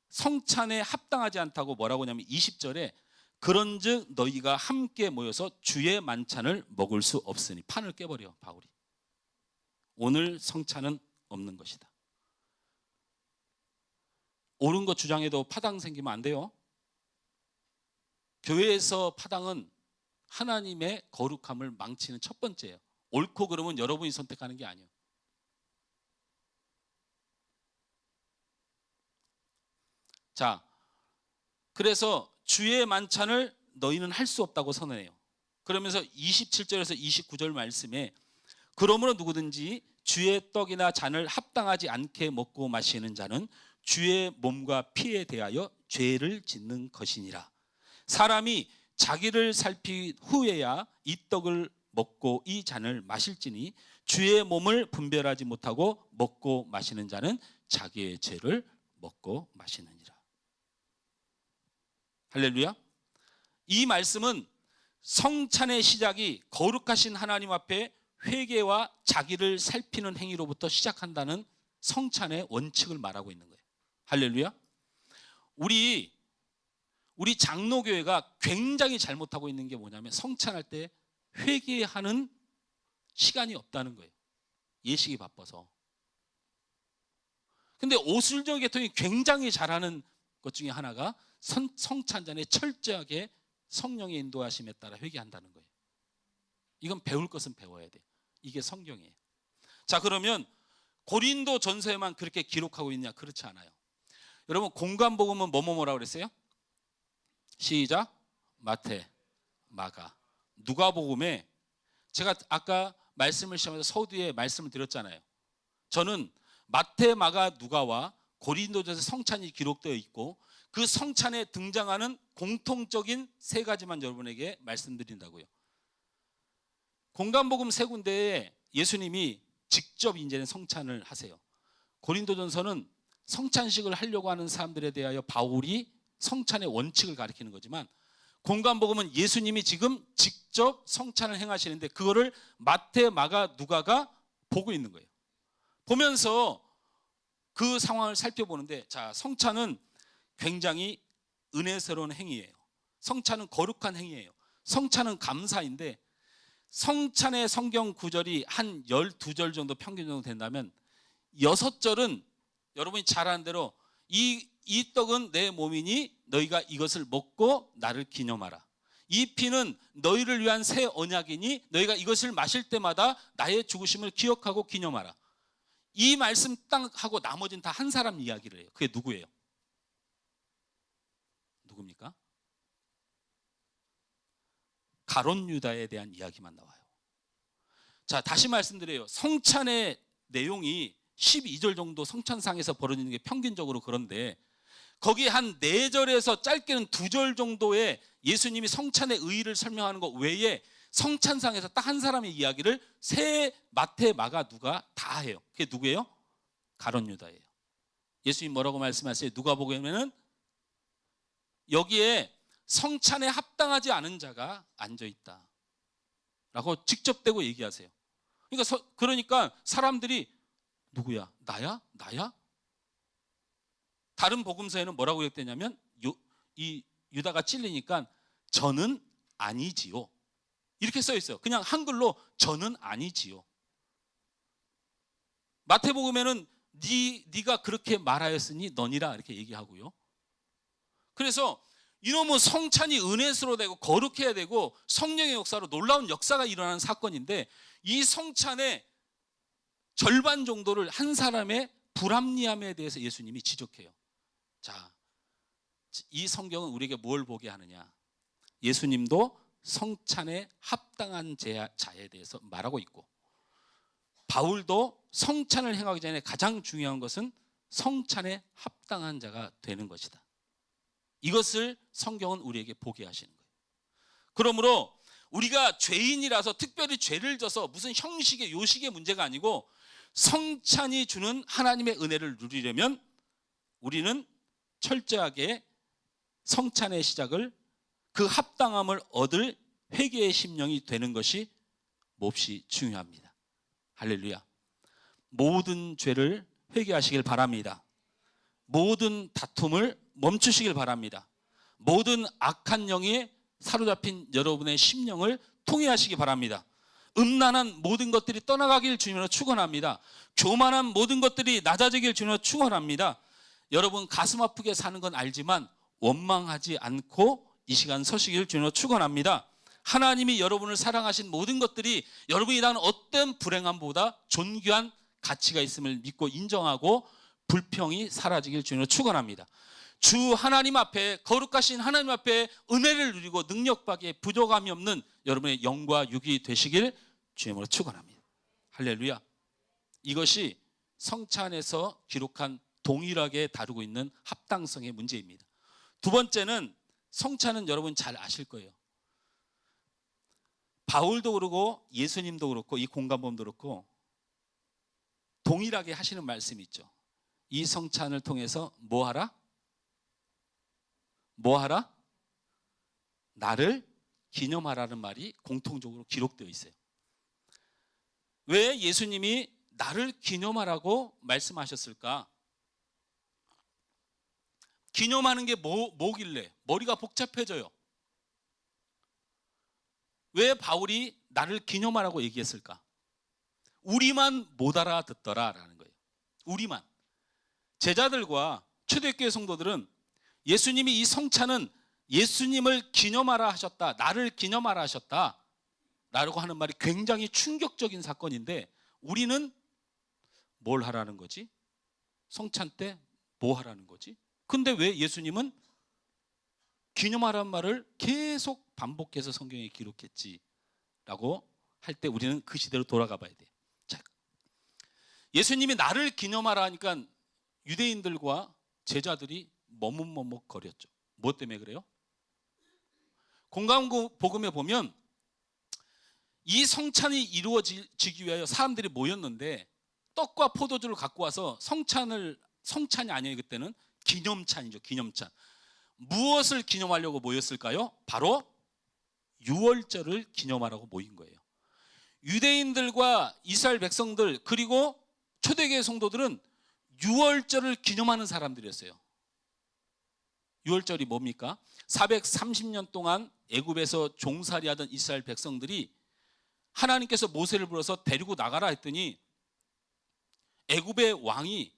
성찬에 합당하지 않다고 뭐라고 하냐면 20절에 그런즉 너희가 함께 모여서 주의 만찬을 먹을 수 없으니, 판을 깨버려 바울이. 오늘 성찬은 없는 것이다. 옳은 것 주장해도 파당 생기면 안 돼요. 교회에서 파당은 하나님의 거룩함을 망치는 첫 번째예요. 옳고 그름은 여러분이 선택하는 게 아니에요. 자, 그래서 주의 만찬을 너희는 할 수 없다고 선언해요. 그러면서 27절에서 29절 말씀에 그러므로 누구든지 주의 떡이나 잔을 합당하지 않게 먹고 마시는 자는 주의 몸과 피에 대하여 죄를 짓는 것이니라. 사람이 자기를 살핀 후에야 이 떡을 먹고 이 잔을 마실지니 주의 몸을 분별하지 못하고 먹고 마시는 자는 자기의 죄를 먹고 마시느니라. 할렐루야. 이 말씀은 성찬의 시작이 거룩하신 하나님 앞에 회개와 자기를 살피는 행위로부터 시작한다는 성찬의 원칙을 말하고 있는 거예요. 할렐루야. 우리 장로교회가 굉장히 잘못하고 있는 게 뭐냐면 성찬할 때 회개하는 시간이 없다는 거예요. 예식이 바빠서. 근데 오순절 계통이 굉장히 잘하는 것 중에 하나가 성찬전에 철저하게 성령의 인도하심에 따라 회개한다는 거예요. 이건 배울 것은 배워야 돼요. 이게 성경이에요. 자, 그러면 고린도 전서에만 그렇게 기록하고 있냐? 그렇지 않아요. 여러분, 공관복음은 뭐라고 그랬어요? 시작. 마태, 마가. 누가복음에 제가 아까 말씀을 시작하면서 서두에 말씀을 드렸잖아요. 저는 마태, 마가, 누가와 고린도전서 성찬이 기록되어 있고 그 성찬에 등장하는 공통적인 세 가지만 여러분에게 말씀드린다고요. 공관복음 세 군데에 예수님이 직접 이제는 성찬을 하세요. 고린도전서는 성찬식을 하려고 하는 사람들에 대하여 바울이 성찬의 원칙을 가리키는 거지만 공관복음은 예수님이 지금 직접 성찬을 행하시는데 그거를 마태, 마가, 누가가 보고 있는 거예요. 보면서 그 상황을 살펴보는데, 자, 성찬은 굉장히 은혜스러운 행위예요. 성찬은 거룩한 행위예요. 성찬은 감사인데 성찬의 성경 구절이 한 12절 정도 평균 정도 된다면 6절은 여러분이 잘 아는 대로 이 떡은 내 몸이니 너희가 이것을 먹고 나를 기념하라. 이 피는 너희를 위한 새 언약이니 너희가 이것을 마실 때마다 나의 죽으심을 기억하고 기념하라. 이 말씀 딱 하고 나머지는 다 한 사람 이야기를 해요. 그게 누구예요? 누굽니까? 가롯 유다에 대한 이야기만 나와요. 자, 다시 말씀드려요. 성찬의 내용이 12절 정도 성찬상에서 벌어지는 게 평균적으로 그런데 거기 한 4절에서 짧게는 2절 정도의 예수님이 성찬의 의의를 설명하는 것 외에 성찬상에서 딱 한 사람의 이야기를 마태, 마가, 누가 다 해요. 그게 누구예요? 가롯 유다예요. 예수님 뭐라고 말씀하세요? 누가복음에는 여기에 성찬에 합당하지 않은 자가 앉아있다 라고 직접 대고 얘기하세요. 그러니까 사람들이 누구야? 나야? 다른 복음서에는 뭐라고 기록되냐면 이 유다가 찔리니까 저는 아니지요 이렇게 써 있어요. 그냥 한글로 저는 아니지요. 마태복음에는 네가 그렇게 말하였으니 너니라 이렇게 얘기하고요. 그래서 이놈의 성찬이 은혜스러워 되고 거룩해야 되고 성령의 역사로 놀라운 역사가 일어나는 사건인데 이 성찬의 절반 정도를 한 사람의 불합리함에 대해서 예수님이 지적해요. 자, 이 성경은 우리에게 뭘 보게 하느냐? 예수님도 성찬에 합당한 자에 대해서 말하고 있고 바울도 성찬을 행하기 전에 가장 중요한 것은 성찬에 합당한 자가 되는 것이다. 이것을 성경은 우리에게 보게 하시는 거예요. 그러므로 우리가 죄인이라서 특별히 죄를 져서 무슨 형식의 요식의 문제가 아니고 성찬이 주는 하나님의 은혜를 누리려면 우리는 철저하게 성찬의 시작을 그 합당함을 얻을 회개의 심령이 되는 것이 몹시 중요합니다. 할렐루야. 모든 죄를 회개하시길 바랍니다. 모든 다툼을 멈추시길 바랍니다. 모든 악한 영에 사로잡힌 여러분의 심령을 통회하시기 바랍니다. 음란한 모든 것들이 떠나가길 주님으로 축원합니다. 교만한 모든 것들이 낮아지길 주님으로 축원합니다. 여러분 가슴 아프게 사는 건 알지만 원망하지 않고 이 시간 서시길 주님으로 축원합니다. 하나님이 여러분을 사랑하신 모든 것들이 여러분이 당한 어떤 불행함보다 존귀한 가치가 있음을 믿고 인정하고 불평이 사라지길 주님으로 축원합니다. 주 하나님 앞에 거룩하신 하나님 앞에 은혜를 누리고 능력밖에 부족함이 없는 여러분의 영과 육이 되시길 주님으로 축원합니다. 할렐루야. 이것이 성찬에서 기록한 동일하게 다루고 있는 합당성의 문제입니다. 두 번째는 성찬은 여러분 잘 아실 거예요. 바울도 그렇고 예수님도 그렇고 이 공관복음도 그렇고 동일하게 하시는 말씀이 있죠. 이 성찬을 통해서 뭐 하라? 나를 기념하라는 말이 공통적으로 기록되어 있어요. 왜 예수님이 나를 기념하라고 말씀하셨을까? 기념하는 게 뭐길래 머리가 복잡해져요. 왜 바울이 나를 기념하라고 얘기했을까? 우리만 못 알아듣더라라는 거예요. 우리만. 제자들과 초대교회 성도들은 예수님이 이 성찬은 예수님을 기념하라 하셨다, 나를 기념하라 하셨다 라고 하는 말이 굉장히 충격적인 사건인데, 우리는 뭘 하라는 거지? 성찬 때 뭐 하라는 거지? 근데 왜 예수님은 기념하라는 말을 계속 반복해서 성경에 기록했지? 라고 할 때 우리는 그 시대로 돌아가 봐야 돼요. 자, 예수님이 나를 기념하라 하니까 유대인들과 제자들이 머뭇머뭇거렸죠. 뭐 때문에 그래요? 공감복음에 보면 이 성찬이 이루어지기 위하여 사람들이 모였는데, 떡과 포도주를 갖고 와서 성찬이 아니에요. 그때는 기념찬이죠. 기념찬. 무엇을 기념하려고 모였을까요? 바로 유월절을 기념하라고 모인 거예요. 유대인들과 이스라엘 백성들 그리고 초대교회 성도들은 유월절을 기념하는 사람들이었어요. 유월절이 뭡니까? 430년 동안 애굽에서 종살이하던 이스라엘 백성들이 하나님께서 모세를 불러서 데리고 나가라 했더니 애굽의 왕이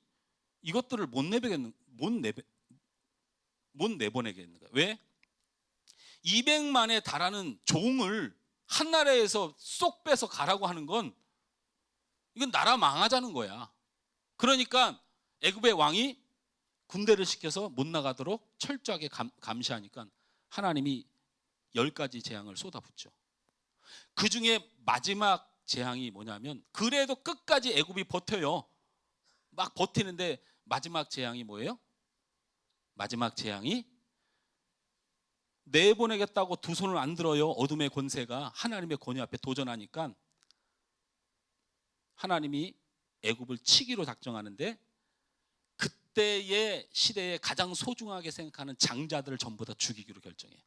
이것들을 못 내보내겠는가? 왜? 200만에 달하는 종을 한 나라에서 쏙 빼서 가라고 하는 건 이건 나라 망하자는 거야. 그러니까 애굽의 왕이 군대를 시켜서 못 나가도록 철저하게 감시하니까 하나님이 10가지 재앙을 쏟아붓죠. 그 중에 마지막 재앙이 뭐냐면, 그래도 끝까지 애굽이 버텨요. 막 버티는데 마지막 재앙이 뭐예요? 마지막 재앙이 내보내겠다고 두 손을 안 들어요. 어둠의 권세가 하나님의 권위 앞에 도전하니까 하나님이 애굽을 치기로 작정하는데, 그때의 시대에 가장 소중하게 생각하는 장자들을 전부 다 죽이기로 결정해요.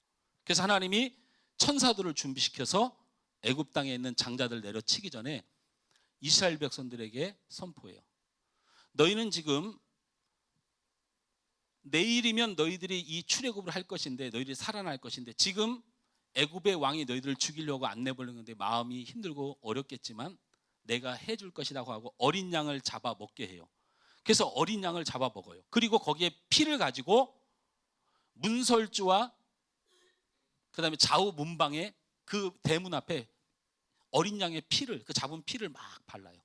그래서 하나님이 천사들을 준비시켜서 애굽 땅에 있는 장자들 내려치기 전에 이스라엘 백성들에게 선포해요. 너희는 지금 내일이면 너희들이 이 출애굽을 할 것인데, 너희들이 살아날 것인데, 지금 애굽의 왕이 너희들을 죽이려고 안 내보내는데 마음이 힘들고 어렵겠지만 내가 해줄 것이라고 하고 어린 양을 잡아 먹게 해요. 그래서 어린 양을 잡아 먹어요. 그리고 거기에 피를 가지고 문설주와 그 다음에 좌우 문방에 그 대문 앞에 어린 양의 피를, 그 잡은 피를 막 발라요.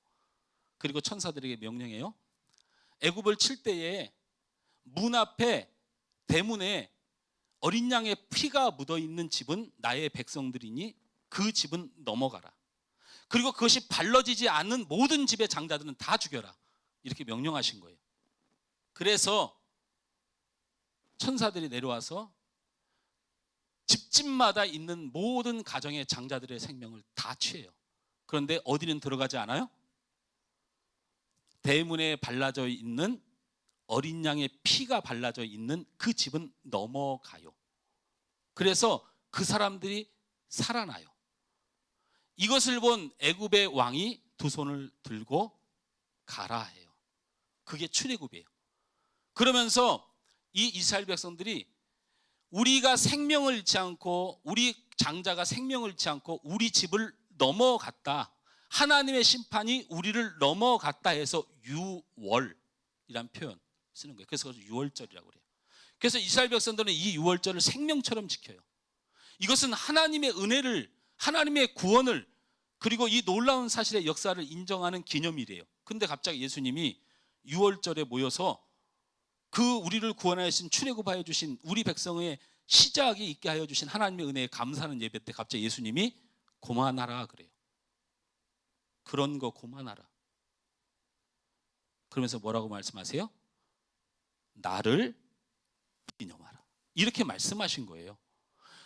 그리고 천사들에게 명령해요. 애굽을 칠 때에 문 앞에 대문에 어린 양의 피가 묻어 있는 집은 나의 백성들이니 그 집은 넘어가라. 그리고 그것이 발라지지 않는 모든 집의 장자들은 다 죽여라. 이렇게 명령하신 거예요. 그래서 천사들이 내려와서 집집마다 있는 모든 가정의 장자들의 생명을 다 취해요. 그런데 어디는 들어가지 않아요? 대문에 발라져 있는 어린 양의 피가 발라져 있는 그 집은 넘어가요. 그래서 그 사람들이 살아나요. 이것을 본 애굽의 왕이 두 손을 들고 가라 해요. 그게 출애굽이에요. 그러면서 이 이스라엘 백성들이 우리가 생명을 잃지 않고, 우리 장자가 생명을 잃지 않고 우리 집을 넘어갔다, 하나님의 심판이 우리를 넘어갔다 해서 유월이란 표현 쓰는 거예요. 그래서 유월절이라고 그래요. 그래서 이스라엘 백성들은 이 유월절을 생명처럼 지켜요. 이것은 하나님의 은혜를, 하나님의 구원을, 그리고 이 놀라운 사실의 역사를 인정하는 기념일이에요. 근데 갑자기 예수님이 유월절에 모여서 그 우리를 구원하여 주신, 출애굽하여 주신 우리 백성의 시작이 있게 하여 주신 하나님의 은혜에 감사하는 예배 때 갑자기 예수님이 고만하라 그래요. 그런 거 고만하라. 그러면서 뭐라고 말씀하세요? 나를 기념하라. 이렇게 말씀하신 거예요.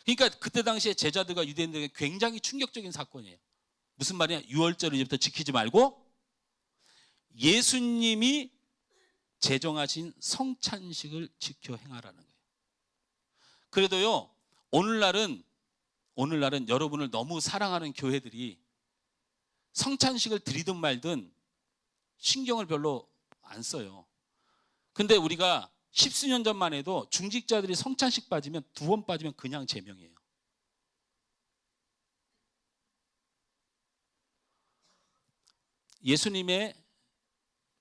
그러니까 그때 당시에 제자들과 유대인들에게 굉장히 충격적인 사건이에요. 무슨 말이냐? 유월절을 이제부터 지키지 말고 예수님이 제정하신 성찬식을 지켜 행하라는 거예요. 그래도요, 오늘날은 여러분을 너무 사랑하는 교회들이 성찬식을 드리든 말든 신경을 별로 안 써요. 근데 우리가 10수년 전만 해도 중직자들이 성찬식 빠지면 2번 빠지면 그냥 제명이에요. 예수님의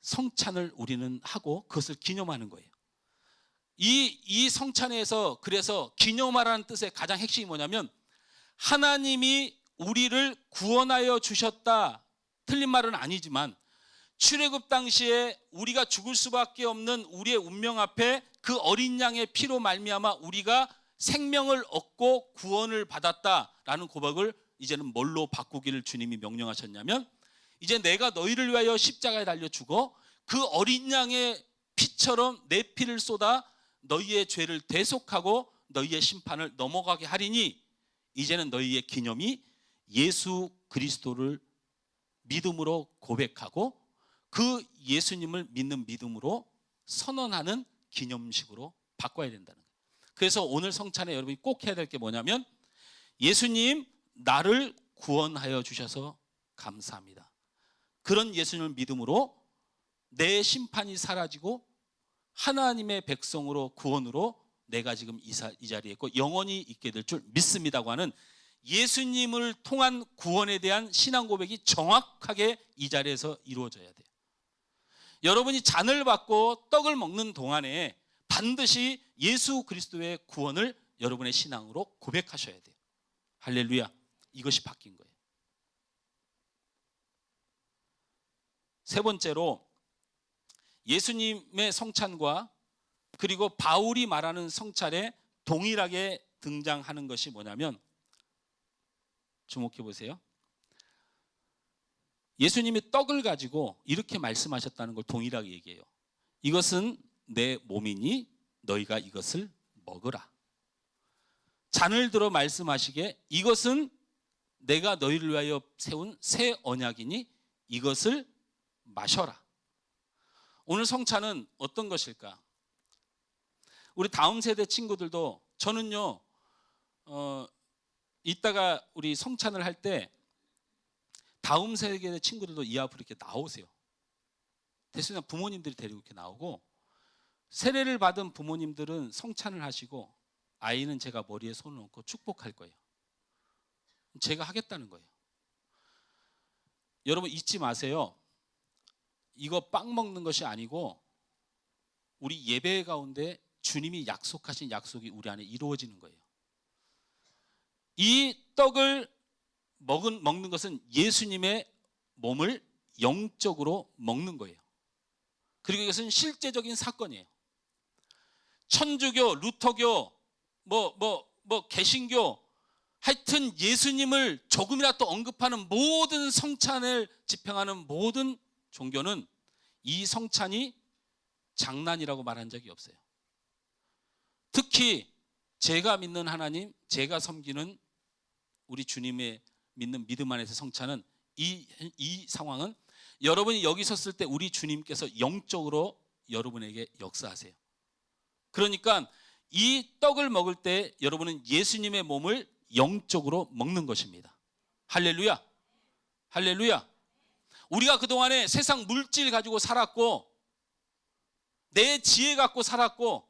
성찬을 우리는 하고 그것을 기념하는 거예요. 이 성찬에서 그래서 기념하라는 뜻의 가장 핵심이 뭐냐면 하나님이 우리를 구원하여 주셨다. 틀린 말은 아니지만 출애굽 당시에 우리가 죽을 수밖에 없는 우리의 운명 앞에 그 어린 양의 피로 말미암아 우리가 생명을 얻고 구원을 받았다라는 고백을 이제는 뭘로 바꾸기를 주님이 명령하셨냐면 이제 내가 너희를 위하여 십자가에 달려 죽어 그 어린 양의 피처럼 내 피를 쏟아 너희의 죄를 대속하고 너희의 심판을 넘어가게 하리니 이제는 너희의 기념이 예수 그리스도를 믿음으로 고백하고 그 예수님을 믿는 믿음으로 선언하는 기념식으로 바꿔야 된다는 거예요. 그래서 오늘 성찬에 여러분이 꼭 해야 될 게 뭐냐면 예수님 나를 구원하여 주셔서 감사합니다. 그런 예수님을 믿음으로 내 심판이 사라지고 하나님의 백성으로 구원으로 내가 지금 이 자리에 있고 영원히 있게 될 줄 믿습니다고 하는 예수님을 통한 구원에 대한 신앙 고백이 정확하게 이 자리에서 이루어져야 돼요. 여러분이 잔을 받고 떡을 먹는 동안에 반드시 예수 그리스도의 구원을 여러분의 신앙으로 고백하셔야 돼요. 할렐루야. 이것이 바뀐 거예요. 세 번째로 예수님의 성찬과 그리고 바울이 말하는 성찬에 동일하게 등장하는 것이 뭐냐면 주목해 보세요. 예수님이 떡을 가지고 이렇게 말씀하셨다는 걸 동일하게 얘기해요. 이것은 내 몸이니 너희가 이것을 먹으라. 잔을 들어 말씀하시기에 이것은 내가 너희를 위하여 세운 새 언약이니 이것을 마셔라. 오늘 성찬은 어떤 것일까? 우리 다음 세대 친구들도 저는요 이따가 우리 성찬을 할 때 다음 세대 친구들도 이 앞으로 이렇게 나오세요. 대신에 부모님들이 데리고 이렇게 나오고 세례를 받은 부모님들은 성찬을 하시고 아이는 제가 머리에 손을 얹고 축복할 거예요. 제가 하겠다는 거예요. 여러분 잊지 마세요. 이거 빵 먹는 것이 아니고 우리 예배 가운데 주님이 약속하신 약속이 우리 안에 이루어지는 거예요. 이 떡을 먹는 것은 예수님의 몸을 영적으로 먹는 거예요. 그리고 이것은 실제적인 사건이에요. 천주교, 루터교, 개신교 하여튼 예수님을 조금이라도 언급하는 모든 성찬을 집행하는 모든 종교는 이 성찬이 장난이라고 말한 적이 없어요. 특히 제가 믿는 하나님, 제가 섬기는 우리 주님의 믿는 믿음 안에서 성찬은 이 상황은 여러분이 여기 섰을 때 우리 주님께서 영적으로 여러분에게 역사하세요. 그러니까 이 떡을 먹을 때 여러분은 예수님의 몸을 영적으로 먹는 것입니다. 할렐루야. 할렐루야. 우리가 그동안에 세상 물질 가지고 살았고 내 지혜 갖고 살았고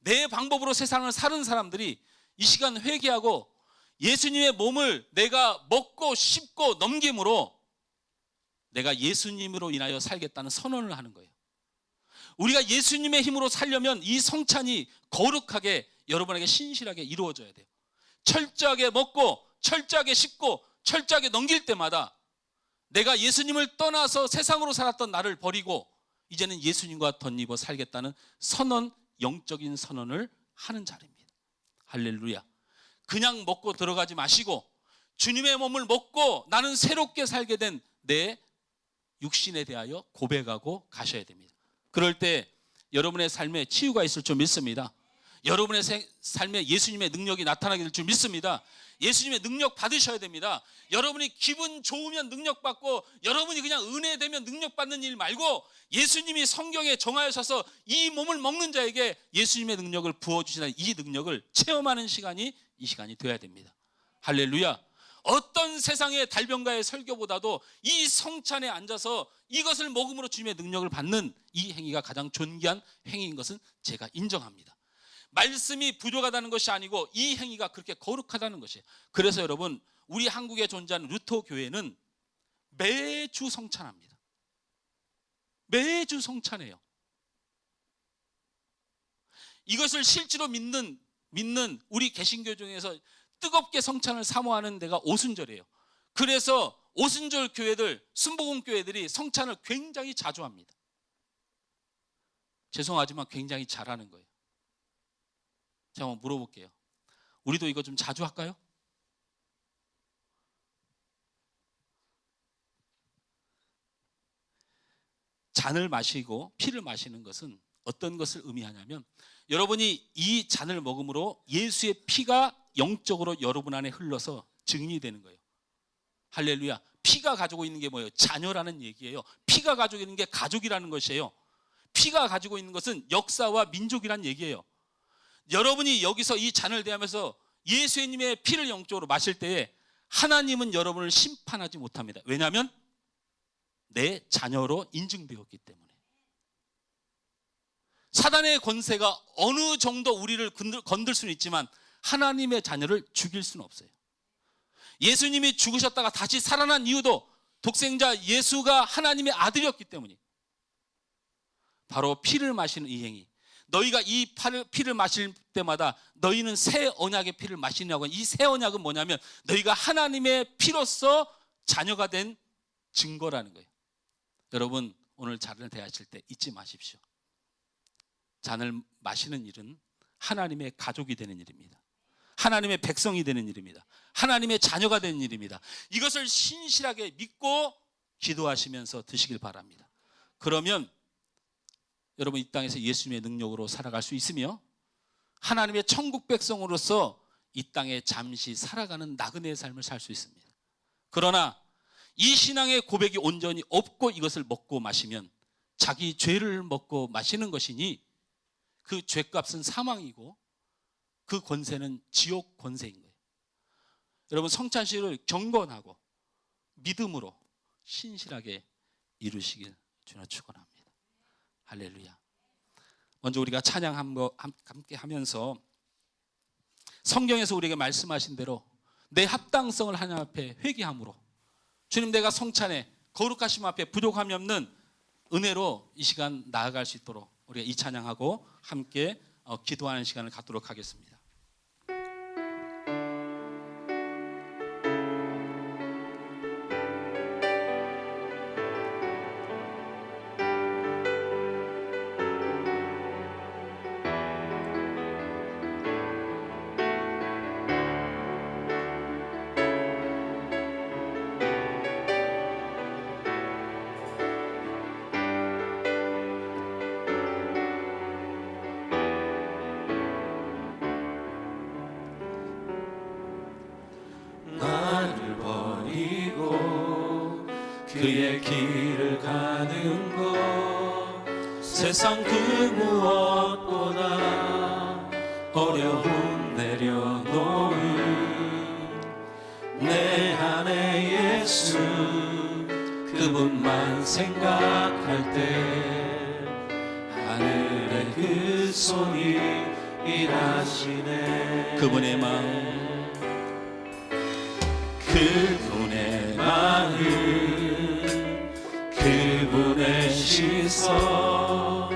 내 방법으로 세상을 사는 사람들이 이 시간 회개하고 예수님의 몸을 내가 먹고 씹고 넘김으로 내가 예수님으로 인하여 살겠다는 선언을 하는 거예요. 우리가 예수님의 힘으로 살려면 이 성찬이 거룩하게 여러분에게 신실하게 이루어져야 돼요. 철저하게 먹고 철저하게 씹고 철저하게 넘길 때마다 내가 예수님을 떠나서 세상으로 살았던 나를 버리고 이제는 예수님과 덧입어 살겠다는 선언, 영적인 선언을 하는 자리입니다. 할렐루야. 그냥 먹고 들어가지 마시고 주님의 몸을 먹고 나는 새롭게 살게 된 내 육신에 대하여 고백하고 가셔야 됩니다. 그럴 때 여러분의 삶에 치유가 있을 줄 믿습니다. 여러분의 삶에 예수님의 능력이 나타나게 될 줄 믿습니다. 예수님의 능력 받으셔야 됩니다. 여러분이 기분 좋으면 능력 받고 여러분이 그냥 은혜 되면 능력 받는 일 말고 예수님이 성경에 정하여서 이 몸을 먹는 자에게 예수님의 능력을 부어주시는 이 능력을 체험하는 시간이 이 시간이 되어야 됩니다. 할렐루야. 어떤 세상의 달변가의 설교보다도 이 성찬에 앉아서 이것을 먹음으로 주님의 능력을 받는 이 행위가 가장 존귀한 행위인 것은 제가 인정합니다. 말씀이 부족하다는 것이 아니고 이 행위가 그렇게 거룩하다는 것이에요. 그래서 여러분 우리 한국에 존재하는 루터 교회는 매주 성찬합니다. 매주 성찬해요. 이것을 실제로 믿는 우리 개신교 중에서 뜨겁게 성찬을 사모하는 데가 오순절이에요. 그래서 오순절 교회들, 순복음 교회들이 성찬을 굉장히 자주 합니다. 죄송하지만 굉장히 잘하는 거예요. 제가 한번 물어볼게요. 우리도 이거 좀 자주 할까요? 잔을 마시고 피를 마시는 것은 어떤 것을 의미하냐면, 여러분이 이 잔을 먹음으로 예수의 피가 영적으로 여러분 안에 흘러서 증인이 되는 거예요. 할렐루야. 피가 가지고 있는 게 뭐예요? 자녀라는 얘기예요. 피가 가지고 있는 게 가족이라는 것이에요. 피가 가지고 있는 것은 역사와 민족이란 얘기예요. 여러분이 여기서 이 잔을 대하면서 예수님의 피를 영적으로 마실 때에 하나님은 여러분을 심판하지 못합니다. 왜냐하면 내 자녀로 인증되었기 때문에. 사단의 권세가 어느 정도 우리를 건들 수는 있지만 하나님의 자녀를 죽일 수는 없어요. 예수님이 죽으셨다가 다시 살아난 이유도 독생자 예수가 하나님의 아들이었기 때문이에요. 바로 피를 마시는 이 행위. 너희가 이 피를 마실 때마다 너희는 새 언약의 피를 마시냐고. 이 새 언약은 뭐냐면 너희가 하나님의 피로서 자녀가 된 증거라는 거예요. 여러분, 오늘 잔을 대하실 때 잊지 마십시오. 잔을 마시는 일은 하나님의 가족이 되는 일입니다. 하나님의 백성이 되는 일입니다. 하나님의 자녀가 되는 일입니다. 이것을 신실하게 믿고 기도하시면서 드시길 바랍니다. 그러면 여러분, 이 땅에서 예수님의 능력으로 살아갈 수 있으며 하나님의 천국 백성으로서 이 땅에 잠시 살아가는 나그네의 삶을 살 수 있습니다. 그러나 이 신앙의 고백이 온전히 없고 이것을 먹고 마시면 자기 죄를 먹고 마시는 것이니 그 죄값은 사망이고 그 권세는 지옥 권세인 거예요. 여러분, 성찬식을 경건하고 믿음으로 신실하게 이루시길 주님 축원합니다. 할렐루야. 먼저 우리가 찬양 함께 하면서 성경에서 우리에게 말씀하신 대로 내 합당성을 하나님 앞에 회개함으로, 주님, 내가 성찬에 거룩하심 앞에 부족함이 없는 은혜로 이 시간 나아갈 수 있도록 우리가 이 찬양하고 함께 기도하는 시간을 갖도록 하겠습니다. 나를 버리고 그의 길을 가는 것, 세상 그 무엇보다 어려움 내려놓은 내 안에 예수 그분만 생각할 때 하늘의 그 손이 일하시네. 그분의 마음, 그분의 마음, 그분의 시선,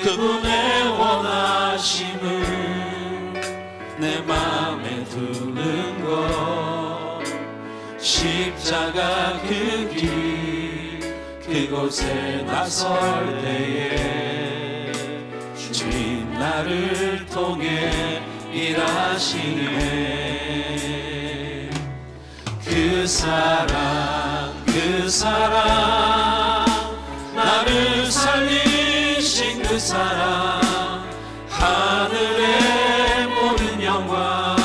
그분의 원하심을 내 마음에 두는 것, 십자가 그 길 그곳에 나설 때에 주님 나를 통해 일하시네. 그 사랑 나를 살리신 그 사랑, 하늘의 모든 영광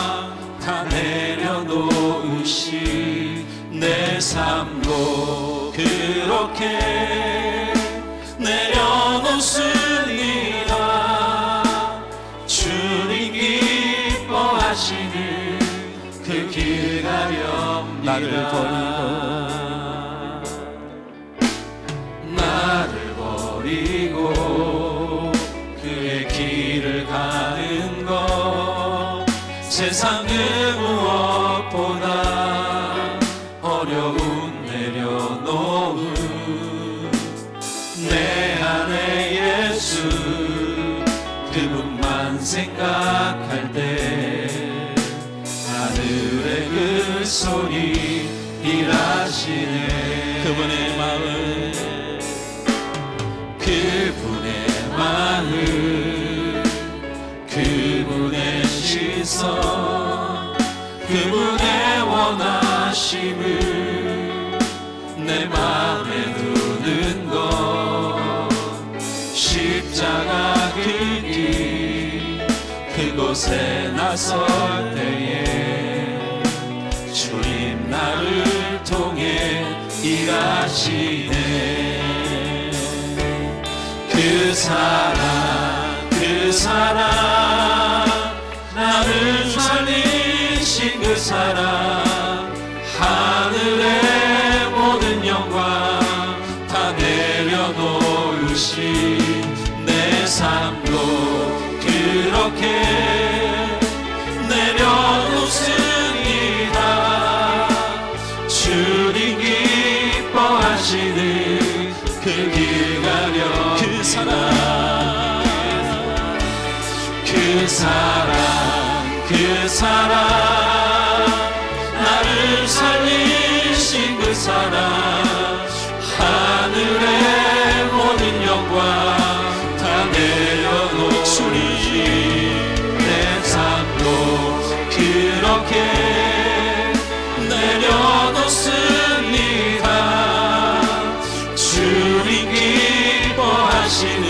다 내려놓으신 내 삶도 그렇게 내려놓습니다. 주님 기뻐하시는 그 길 가렵니다. 나를 버리고 그의 길을 가는 것, 세상 그 무엇보다 어려움 내려놓은 내 안에 예수 그분만 생각할 때 하늘의 그 소리 일하시네. 그분의 마음, 그분의 마음, 그분의 시선, 그분의 원하심을 내 맘에 두는 것. 십자가 그 길 그곳에 나설 때에 주님 나를 통해 일하시네. 그 사랑 그 사랑 나를 살리신 그 사랑 하늘의 모든 영광 다 내려놓으신 내 삶도 그렇게 내려놓습니다. 주님 기뻐하시는 그 길 가려 그 사랑, 그 사랑 그 사랑 나를 살리신 그 사랑 하늘의 모든 영광 다 내려놓으신 내 삶도 그렇게 내려놓습니다. 주님 기뻐하시는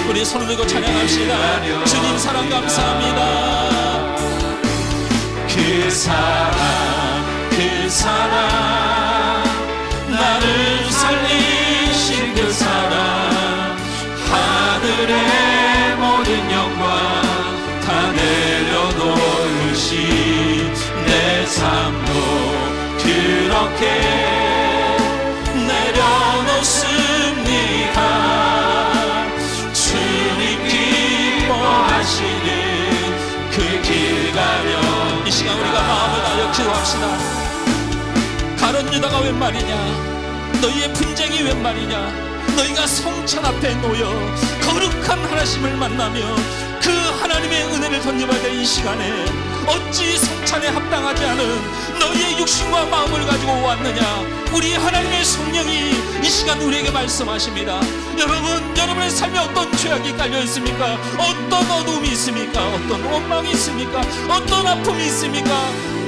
우리 손을 들고 찬양합시다. 주님 사랑 감사합니다. 그 사랑 그 사랑 나를 살리신 그 사랑 하늘의 모든 영광 다 내려놓으신 내 삶도 그렇게 내려놓습니다. 주님 기뻐하시는 그 길 가려 이 시간 우리가 마음을 다하여 기도합시다. 가룟 유다가 웬 말이냐, 너희의 분쟁이 웬 말이냐. 너희가 성찬 앞에 놓여 거룩한 하나님을 만나며 그 하나님의 은혜를 던져봐야 될 이 시간에 어찌 성찬에 합당하지 않은 너희의 육신과 마음을 가지고 왔느냐. 우리 하나님의 성령이 이 시간 우리에게 말씀하십니다. 여러분의 삶에 어떤 죄악이 깔려 있습니까? 어떤 어두움이 있습니까? 어떤 원망이 있습니까? 어떤 아픔이 있습니까?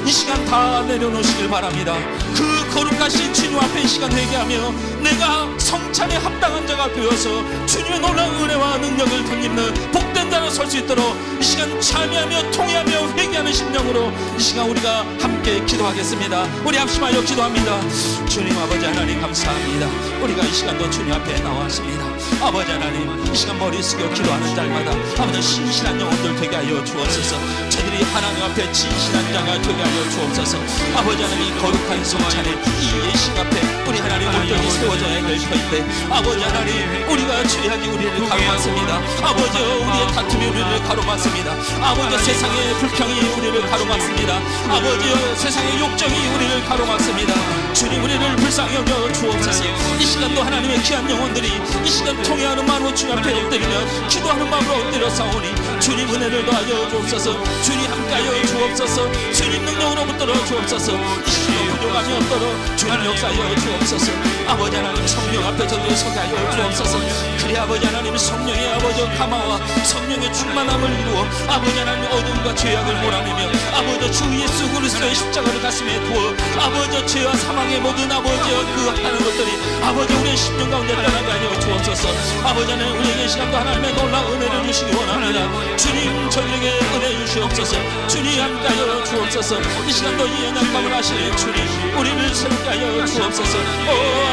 이 시간 다 내려놓으시길 바랍니다. 그 거룩하신 주님 앞에 이 시간 회개하며 내가 성찬에 합당한 자가 되어서 주님의 놀라운 은혜와 능력을 덧입는 복된 자로 설 수 있도록 이 시간 참여하며 통회하며 회개하는 심령으로 이 시간 우리가 함께 기도하겠습니다. 우리 합심하여 기도합니다. 주님 아버지 하나님 감사합니다. 우리가 이 시간도 주님 앞에 나왔습니다. 아버지 하나님, 이 시간 머리 숙여 기도하는 자마다 아버지 신실한 영혼들 되게 하여 주옵소서. 저들이 하나님 앞에 진실한 자가 되게 하여 주옵소서. 아버지 하나님, 이 거룩한 성찬에 이 예식 앞에 우리 하나님 온전히 세워져야 될 터인데 아버지 하나님, 우리가 죄악이 우리를 가로막습니다. 아버지, 우리의 다툼이 우리를 가로막습니다. 아버지, 세상의 불평이 우리를 가로막습니다. 아버지, 세상의 욕정이 우리를 가로막습니다. 주님, 우리를 불쌍히 여겨 주옵소서. 이 시간도 하나님의 귀한 영혼들이 이 시간 통회하는 마음으로 주님 앞에 엎드리며 기도하는 마음으로 엎드려 싸우니 주님 은혜를 더하여 주옵소서. 주님 함께하여 주옵소서. 주님 능력으로 붙들어 주옵소서. 이 시간 부족함이 없도록 주님 역사하여 주옵소서. 아버지 하나님, 성령 앞에 저들을 서게 하여 주옵소서. 그래 아버지 하나님, 성령의 아버지 감화와 성령의 충만함을 이루어 아버지 하나님 어둠과 죄악을 몰아내며 아버지 주 예수 그리스도의 십자가를 가슴에 두어 아버지 죄와 사망의 모든 아버지와 그 하는 것들이 아버지 우리의 심령 가운데 떠나게 하여 주옵소서. 아버지 하나님, 우리에게 시간도 하나님의 놀라운 은혜를 주시기 원합니다. 주님, 저희에게 은혜 주시옵소서. 주님 함께하여 주옵소서. 이 시간도 이 연약함을 하시는 주님, 우리를 새롭게 하여 주옵소서.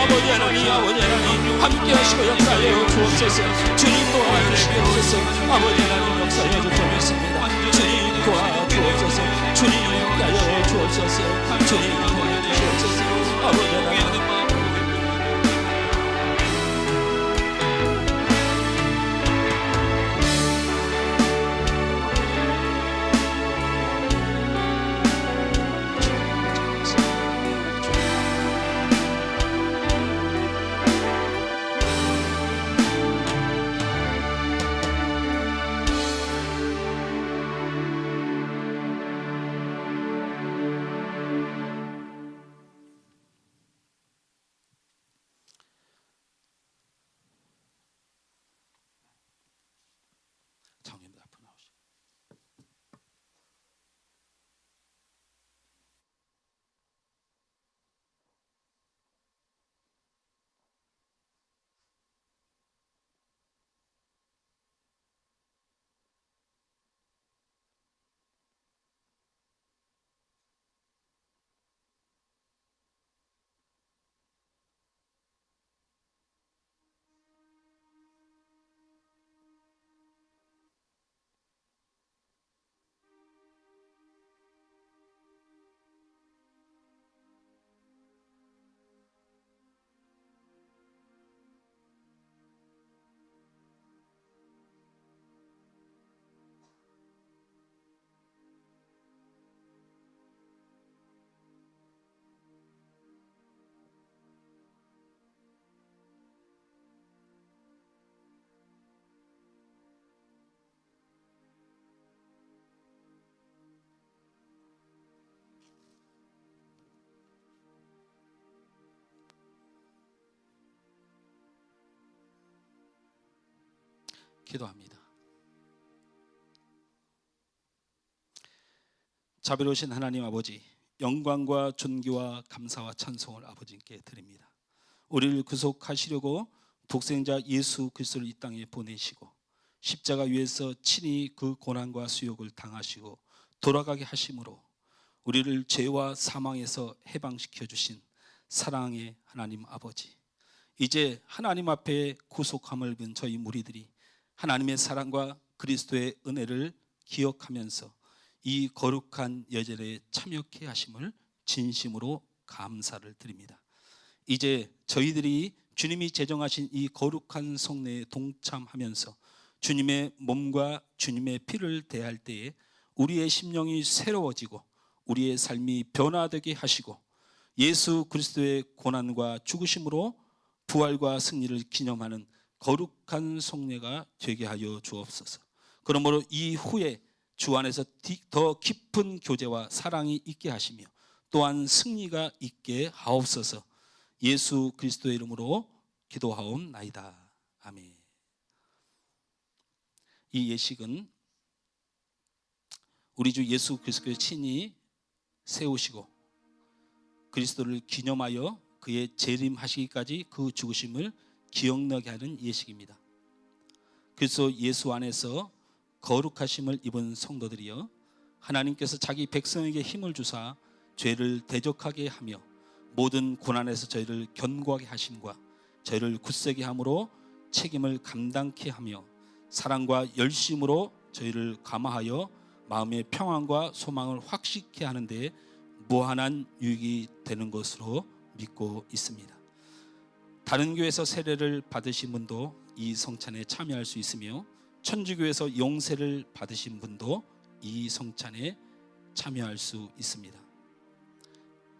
아버지 하나님, 아버지 하나님 함께하시고 역사하여 주옵소서. 주님 도와주시옵소서. 아버지 하나님 역사하여 주옵소서. 주님 도와주옵소서. 주님 함께하여 주옵소서. 주님 도와주시옵소서. 아버지 하나님, 기도합니다. 자비로우신 하나님 아버지, 영광과 존귀와 감사와 찬송을 아버지께 드립니다. 우리를 구속하시려고 독생자 예수 그리스도를 이 땅에 보내시고 십자가 위에서 친히 그 고난과 수욕을 당하시고 돌아가게 하심으로 우리를 죄와 사망에서 해방시켜 주신 사랑의 하나님 아버지, 이제 하나님 앞에 구속함을 입은 저희 무리들이 하나님의 사랑과 그리스도의 은혜를 기억하면서 이 거룩한 예절에 참여케 하심을 진심으로 감사를 드립니다. 이제 저희들이 주님이 제정하신 이 거룩한 성례에 동참하면서 주님의 몸과 주님의 피를 대할 때에 우리의 심령이 새로워지고 우리의 삶이 변화되게 하시고 예수 그리스도의 고난과 죽으심으로 부활과 승리를 기념하는 거룩한 성례가 되게 하여 주옵소서. 그러므로 이후에 주 안에서 더 깊은 교제와 사랑이 있게 하시며 또한 승리가 있게 하옵소서. 예수 그리스도의 이름으로 기도하옵나이다. 아멘. 이 예식은 우리 주 예수 그리스도의 친히 세우시고 그리스도를 기념하여 그의 재림하시기까지 그 죽으심을 기억나게 하는 예식입니다. 그래서 예수 안에서 거룩하심을 입은 성도들이여 하나님께서 자기 백성에게 힘을 주사 죄를 대적하게 하며 모든 고난에서 저희를 견고하게 하심과 저희를 굳세게 함으로 책임을 감당케 하며 사랑과 열심으로 저희를 감화하여 마음의 평안과 소망을 확식케 하는 데 무한한 유익이 되는 것으로 믿고 있습니다. 다른 교회에서 세례를 받으신 분도 이 성찬에 참여할 수 있으며 천주교에서 용세를 받으신 분도 이 성찬에 참여할 수 있습니다.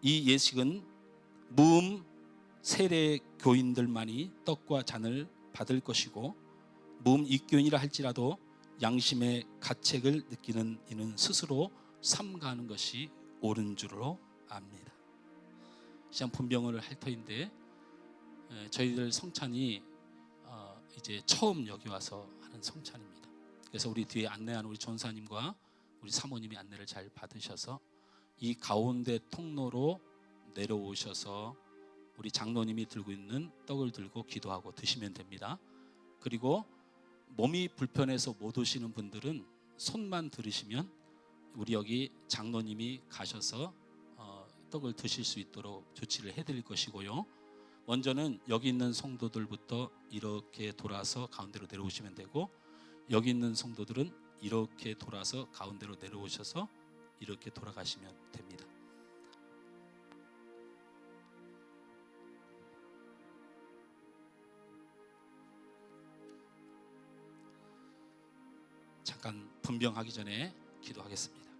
이 예식은 무음 세례 교인들만이 떡과 잔을 받을 것이고 무음 입교인이라 할지라도 양심의 가책을 느끼는 이는 스스로 삼가하는 것이 옳은 줄로 압니다. 시장 분병을 할 터인데 저희들 성찬이 이제 처음 여기 와서 하는 성찬입니다. 그래서 우리 뒤에 안내하는 우리 전사님과 우리 사모님이 안내를 잘 받으셔서 이 가운데 통로로 내려오셔서 우리 장로님이 들고 있는 떡을 들고 기도하고 드시면 됩니다. 그리고 몸이 불편해서 못 오시는 분들은 손만 들으시면 우리 여기 장로님이 가셔서 떡을 드실 수 있도록 조치를 해드릴 것이고요. 먼저는 여기 있는 성도들부터 이렇게 돌아서 가운데로 내려오시면 되고 여기 있는 성도들은 이렇게 돌아서 가운데로 내려오셔서 이렇게 돌아가시면 됩니다. 잠깐 분병하기 전에 기도하겠습니다.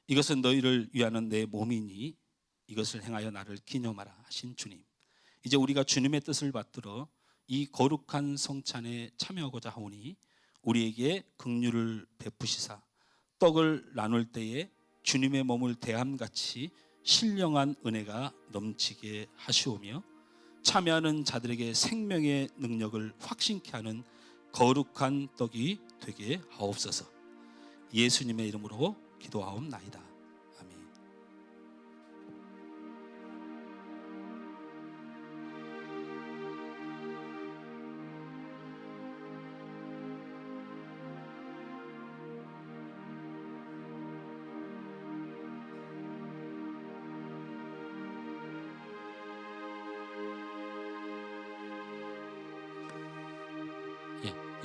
이것은 너희를 위하는 내 몸이니 이것을 행하여 나를 기념하라 하신 주님, 이제 우리가 주님의 뜻을 받들어 이 거룩한 성찬에 참여하고자 하오니 우리에게 긍휼을 베푸시사 떡을 나눌 때에 주님의 몸을 대함같이 신령한 은혜가 넘치게 하시오며 참여하는 자들에게 생명의 능력을 확신케 하는 거룩한 떡이 되게 하옵소서. 예수님의 이름으로 기도하옵나이다. 아멘.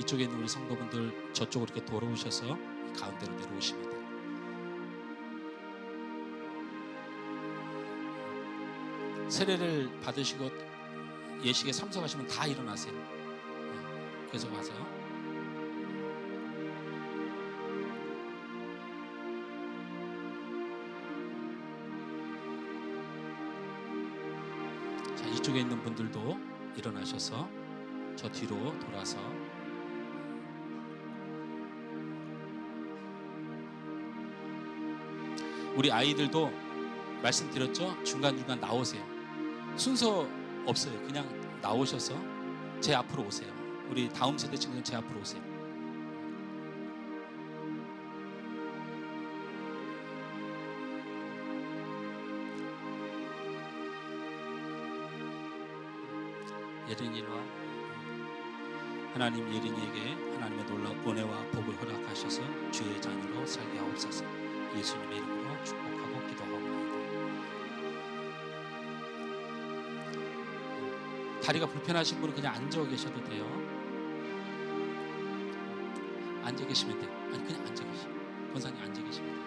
이쪽에 있는 우리 성도분들 저쪽으로 이렇게 돌아오셔서 가운데로 내려오시면 돼요. 세례를 받으시고 예식에 참석하시면 다 일어나세요. 계속 하세요. 자, 이쪽에 있는 분들도 일어나셔서 저 뒤로 돌아서 우리 아이들도 말씀드렸죠? 중간중간 나오세요. 순서 없어요. 그냥 나오셔서 제 앞으로 오세요. 우리 다음 세대 친구들 제 앞으로 오세요. 예린이 일로 와. 하나님 예린이에게 하나님의 놀라운 은혜와 복을 허락하셔서 주의 자녀로 살게 하옵소서. 예수님의 이름으로 축복하고 기도하옵나이다. 다리가 불편하신 분은 그냥 앉아 계셔도 돼요. 앉아 계시면 돼요. 아니 그냥 앉아 계시면, 권사님 앉아 계시면 돼요.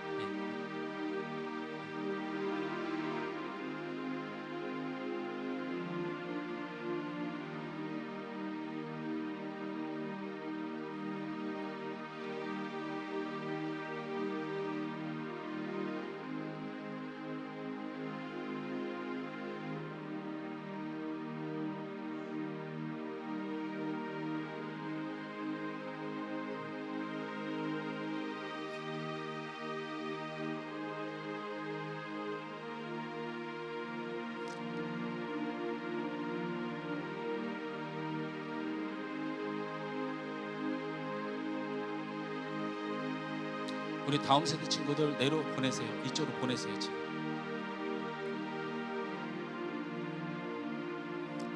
우리 다음 세대 친구들 내로 보내세요. 이쪽으로 보내세요. 지금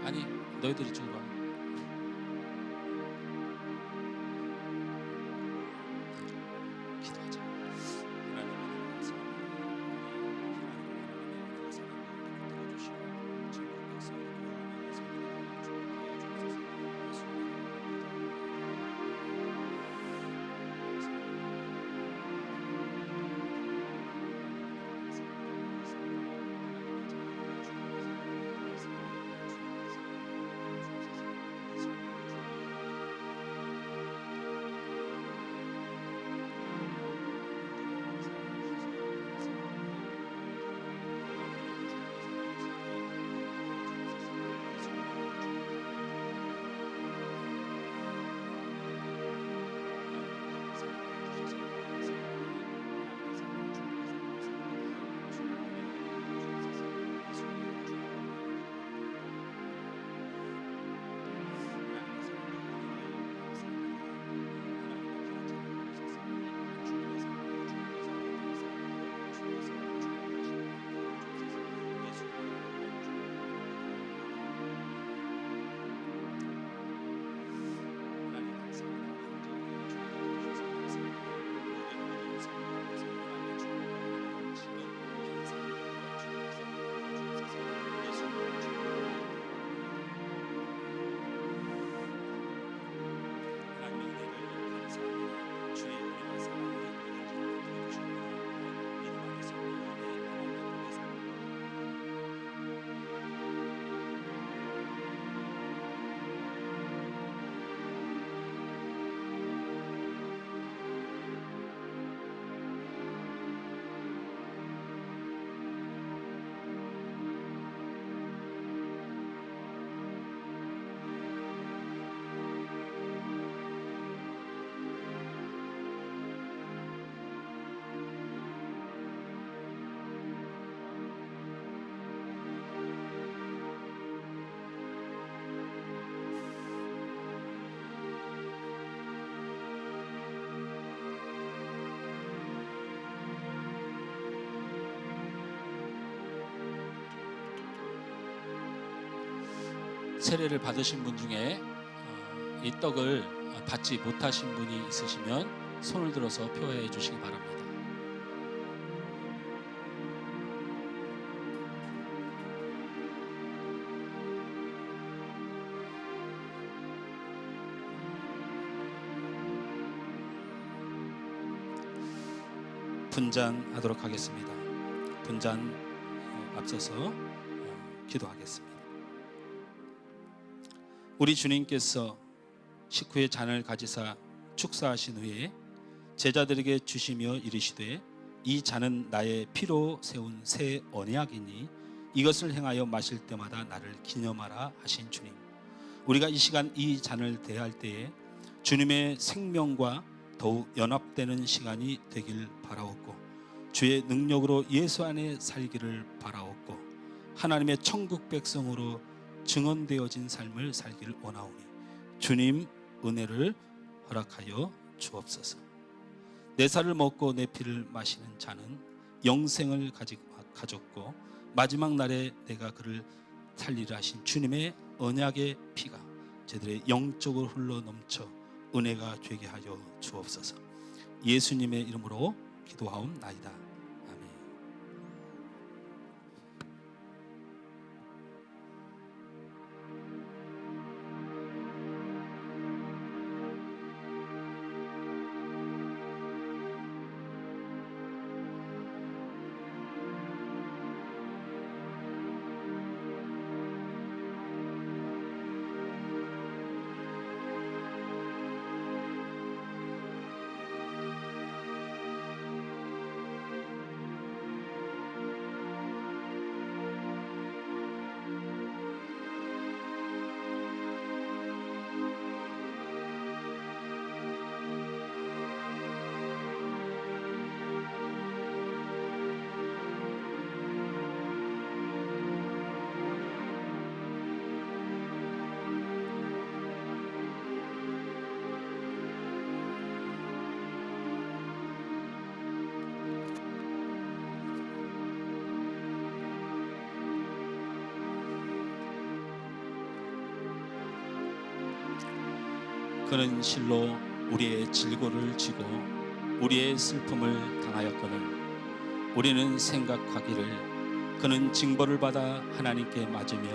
아니 너희들 이쪽으로 와. 기도하자. 하나님 세례를 받으신 분 중에 이 떡을 받지 못하신 분이 있으시면 손을 들어서 표해 주시기 바랍니다. 분잔하도록 하겠습니다. 분잔 앞서서 기도하겠습니다. 우리 주님께서 식후에 잔을 가지사 축사하신 후에 제자들에게 주시며 이르시되 이 잔은 나의 피로 세운 새 언약이니 이것을 행하여 마실 때마다 나를 기념하라 하신 주님, 우리가 이 시간 이 잔을 대할 때에 주님의 생명과 더욱 연합되는 시간이 되길 바라옵고 주의 능력으로 예수 안에 살기를 바라옵고 하나님의 천국 백성으로 증언되어진 삶을 살기를 원하오니 주님 은혜를 허락하여 주옵소서. 내 살을 먹고 내 피를 마시는 자는 영생을 가졌고 마지막 날에 내가 그를 살리라 하신 주님의 언약의 피가 저들의 영적으로 흘러 넘쳐 은혜가 되게 하여 주옵소서. 예수님의 이름으로 기도하옵나이다. 아멘. 그는 실로 우리의 질고를 지고 우리의 슬픔을 당하였거늘 우리는 생각하기를 그는 징벌을 받아 하나님께 맞으며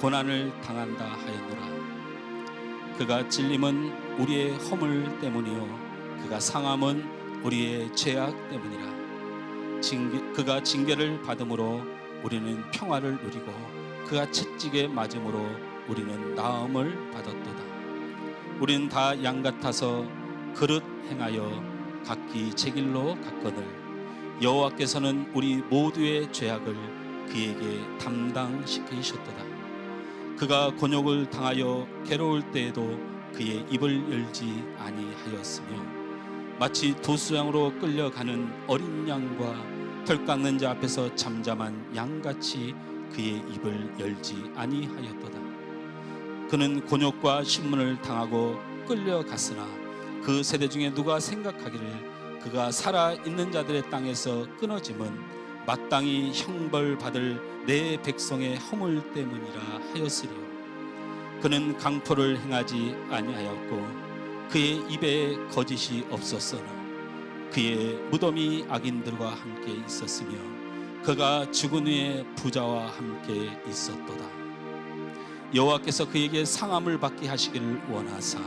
고난을 당한다 하였노라. 그가 찔림은 우리의 허물 때문이요 그가 상함은 우리의 죄악 때문이라. 그가 징계를 받음으로 우리는 평화를 누리고 그가 채찍에 맞음으로 우리는 나음을 받았도다. 우리는 다 양 같아서 그릇 행하여 각기 제 길로 갔거늘 여호와께서는 우리 모두의 죄악을 그에게 담당시키셨도다. 그가 곤욕을 당하여 괴로울 때에도 그의 입을 열지 아니하였으며 마치 도수양으로 끌려가는 어린 양과 털 깎는 자 앞에서 잠잠한 양같이 그의 입을 열지 아니하였도다. 그는 곤욕과 신문을 당하고 끌려갔으나 그 세대 중에 누가 생각하기를 그가 살아있는 자들의 땅에서 끊어짐은 마땅히 형벌받을 내 백성의 허물 때문이라 하였으리요. 그는 강포를 행하지 아니하였고 그의 입에 거짓이 없었으나 그의 무덤이 악인들과 함께 있었으며 그가 죽은 후에 부자와 함께 있었도다. 여호와께서 그에게 상함을 받게 하시기를 원하사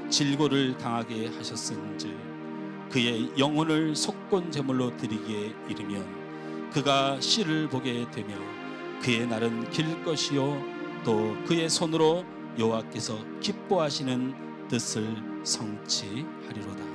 질고를 당하게 하셨은즉 그의 영혼을 속건 제물로 드리기에 이르면 그가 씨를 보게 되며 그의 날은 길 것이요 또 그의 손으로 여호와께서 기뻐하시는 뜻을 성취하리로다.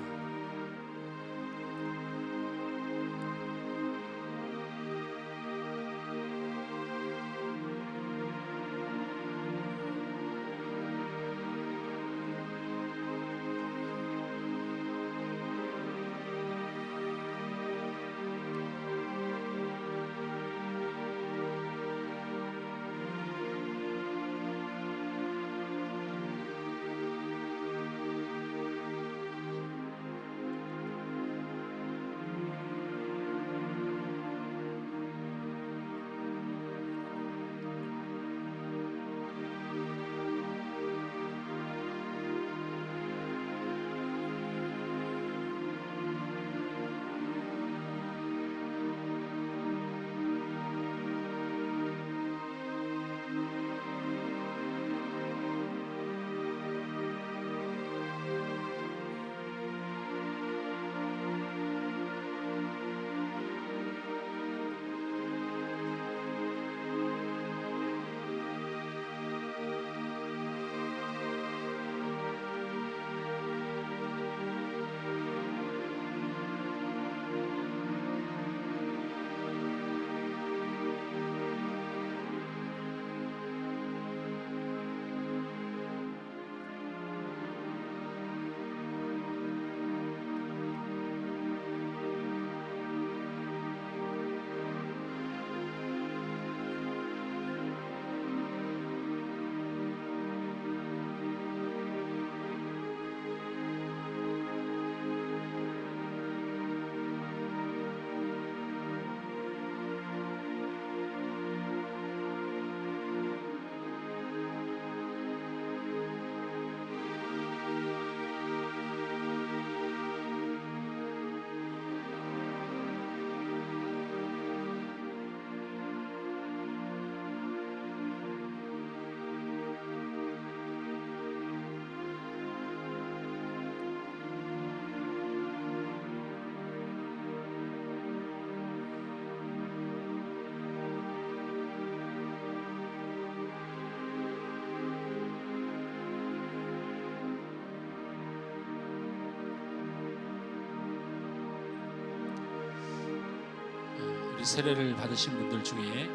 우리 세례를 받으신 분들 중에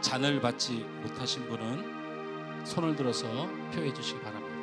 잔을 받지 못하신 분은 손을 들어서 표해 주시기 바랍니다.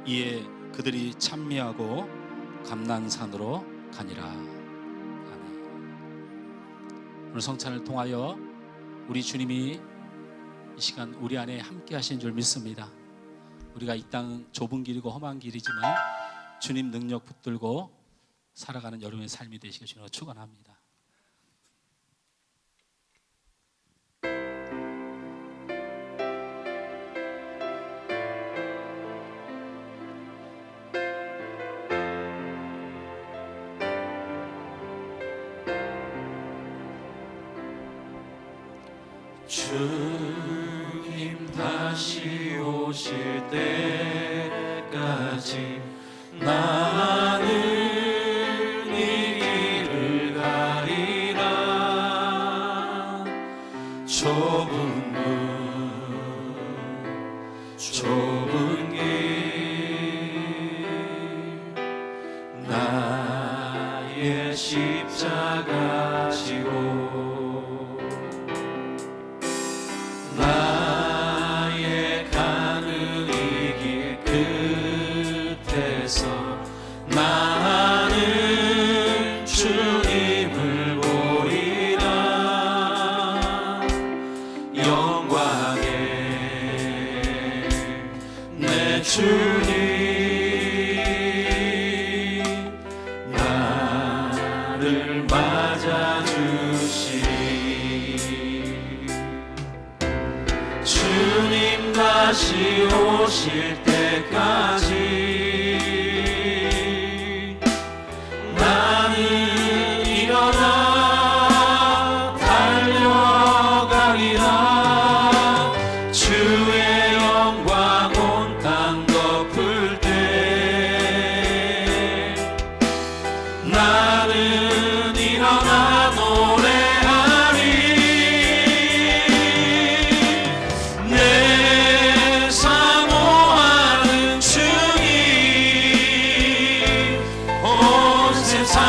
이에 그들이 찬미하고 감난산으로 가니라. 아멘. 오늘 성찬을 통하여 우리 주님이 이 시간 우리 안에 함께 하신 줄 믿습니다. 우리가 이 땅 좁은 길이고 험한 길이지만 주님 능력 붙들고 살아가는 여러분의 삶이 되시길 주님으로 축원합니다. 주님 다시 오실 때까지 나는 이 길을 가리라. 좁은 길 나의 십자가 지고 나의 가는 이 길 끝에서 나는 주님을 보리라. 영광의 내 주님 나를 맞아주시리. 주님 다시 오실 때까지 나는 일어나 달려가리라. 주의 영광 온 땅 덮을 때 나는 일어나 노래하리. 내 사모하는 주님 온 세상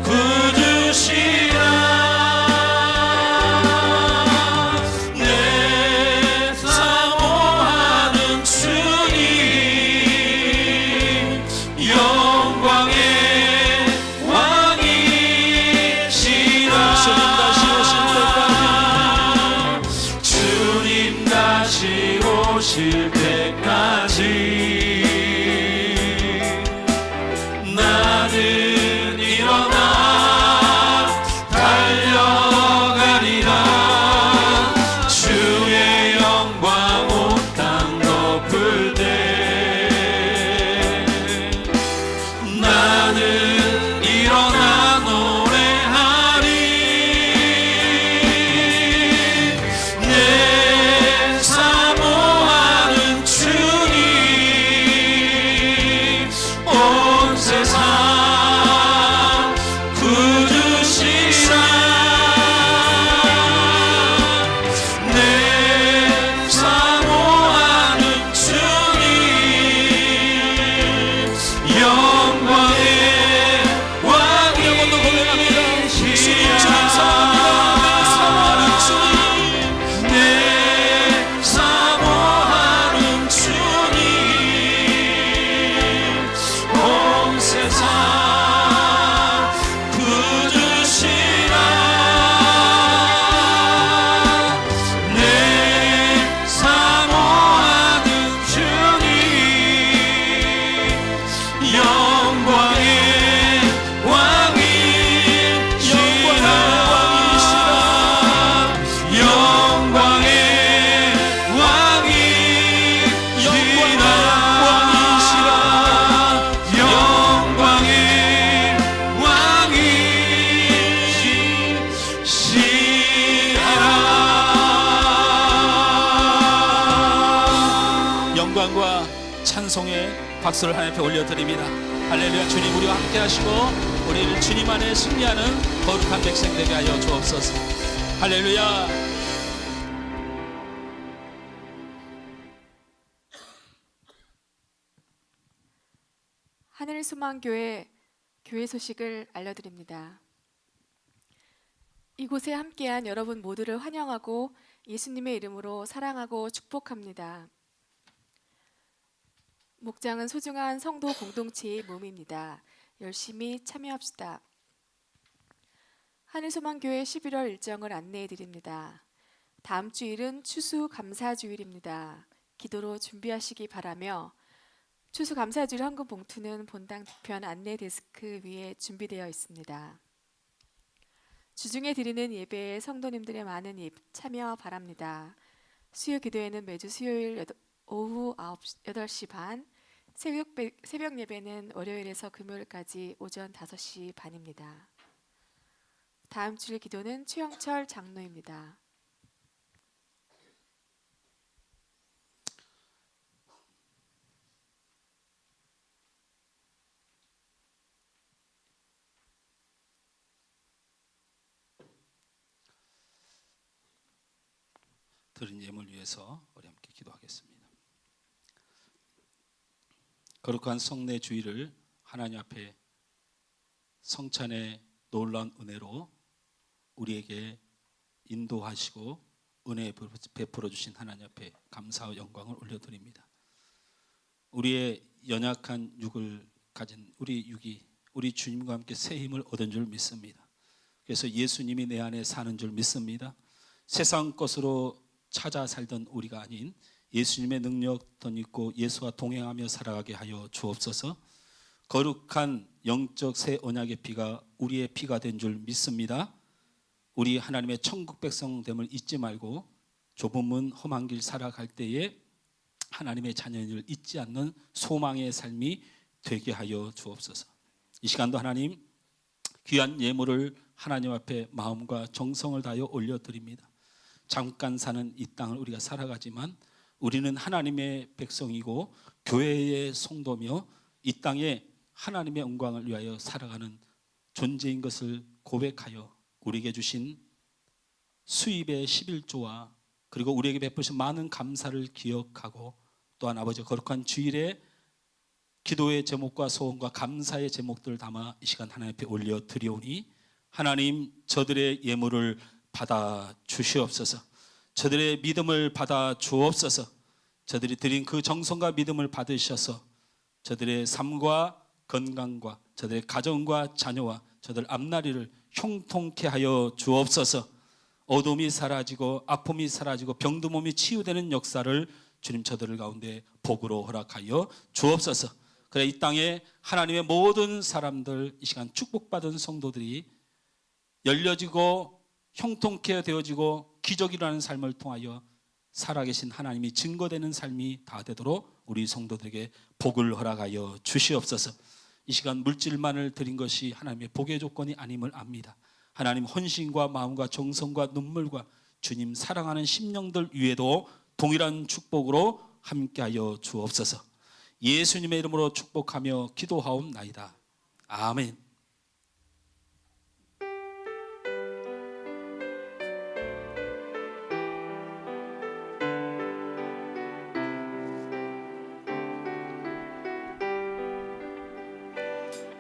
구주시라. 내 사모하는 주님 영광의 왕이시라. 주님 다시 오실 때까지 나는 일어나 달려가리라. 주의 영광 온 땅 덮을 때 나는 일어나 노래하리. 내 사모하는 영광과 찬송의 박수를 하나님 앞에 올려드립니다. 할렐루야. 주님 우리와 함께 하시고 우리를 주님 안에 승리하는 거룩한 백성 되게 하여 주옵소서. 할렐루야. 하늘소망교회 교회 소식을 알려드립니다. 이곳에 함께한 여러분 모두를 환영하고 예수님의 이름으로 사랑하고 축복합니다. 목장은 소중한 성도 공동체의 몸입니다. 열심히 참여합시다. 하늘소망교회 11월 일정을 안내해 드립니다. 다음 주일은 추수감사주일입니다. 기도로 준비하시기 바라며 추수감사주일 헌금 봉투는 본당 뒤편 안내 데스크 위에 준비되어 있습니다. 주중에 드리는 예배에 성도님들의 많은 참여 바랍니다. 수요 기도회는 매주 수요일 오후 8시 반, 새벽 예배는 월요일에서 금요일까지 오전 5시 반입니다. 다음 주일 기도는 최영철 장로입니다. 드린 예물 위해서 우리 함께 기도하겠습니다. 거룩한 성례 주일을 하나님 앞에 성찬의 놀라운 은혜로 우리에게 인도하시고 은혜 베풀어 주신 하나님 앞에 감사와 영광을 올려드립니다. 우리의 연약한 육을 가진 우리 육이 우리 주님과 함께 새 힘을 얻은 줄 믿습니다. 그래서 예수님이 내 안에 사는 줄 믿습니다. 세상 것으로 찾아 살던 우리가 아닌 예수님의 능력 덧입고 예수와 동행하며 살아가게 하여 주옵소서. 거룩한 영적 새 언약의 피가 우리의 피가 된 줄 믿습니다. 우리 하나님의 천국 백성됨을 잊지 말고 좁은 문 험한 길 살아갈 때에 하나님의 자녀를 잊지 않는 소망의 삶이 되게 하여 주옵소서. 이 시간도 하나님 귀한 예물을 하나님 앞에 마음과 정성을 다하여 올려드립니다. 잠깐 사는 이 땅을 우리가 살아가지만 우리는 하나님의 백성이고 교회의 성도며 이 땅에 하나님의 영광을 위하여 살아가는 존재인 것을 고백하여 우리에게 주신 수입의 11조와 그리고 우리에게 베푸신 많은 감사를 기억하고 또한 아버지 거룩한 주일에 기도의 제목과 소원과 감사의 제목들을 담아 이 시간 하나님 앞에 올려드리오니 하나님 저들의 예물을 받아 주시옵소서. 저들의 믿음을 받아 주옵소서. 저들이 드린 그 정성과 믿음을 받으셔서 저들의 삶과 건강과 저들의 가정과 자녀와 저들 앞날이를 형통케 하여 주옵소서. 어둠이 사라지고 아픔이 사라지고 병든 몸이 치유되는 역사를 주님 저들을 가운데 복으로 허락하여 주옵소서. 그래 이 땅에 하나님의 모든 사람들 이 시간 축복받은 성도들이 열려지고 형통케 되어지고 기적이 일어나는 삶을 통하여 살아계신 하나님이 증거되는 삶이 다 되도록 우리 성도들에게 복을 허락하여 주시옵소서. 이 시간 물질만을 드린 것이 하나님의 복의 조건이 아님을 압니다. 하나님 헌신과 마음과 정성과 눈물과 주님 사랑하는 심령들 위에도 동일한 축복으로 함께하여 주옵소서. 예수님의 이름으로 축복하며 기도하옵나이다. 아멘.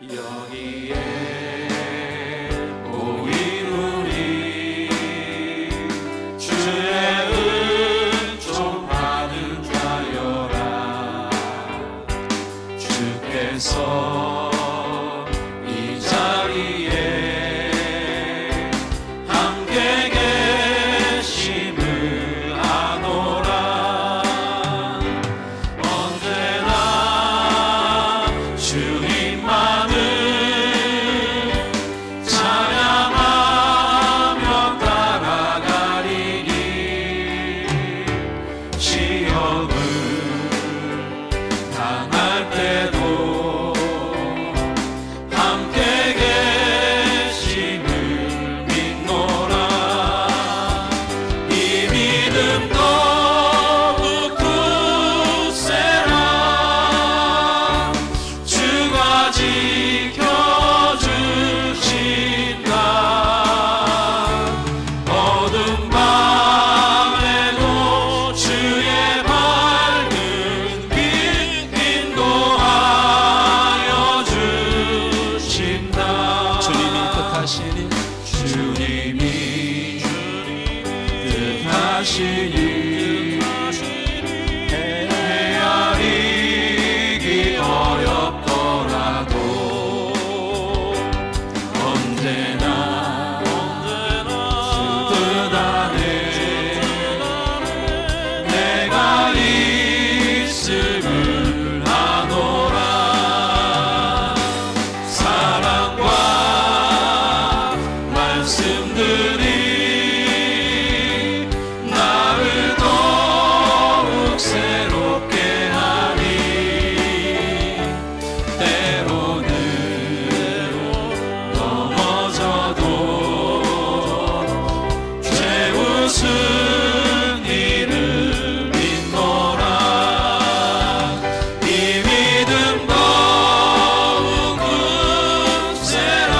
여기에 모인 우리 주의 은총 받은 자여라. 주께서 이 자리에 함께 계심을 아노라. 언제나 주님만을 하시니 헤아리기 어렵더라도 언제나 그 뜻 안에 내가 있음을 아노라. 사랑과 말씀들이 나를 더욱 새롭게 하니 때로는 넘어져도 죄웃은 이를 믿노라. 이 믿음 더욱 굳세라.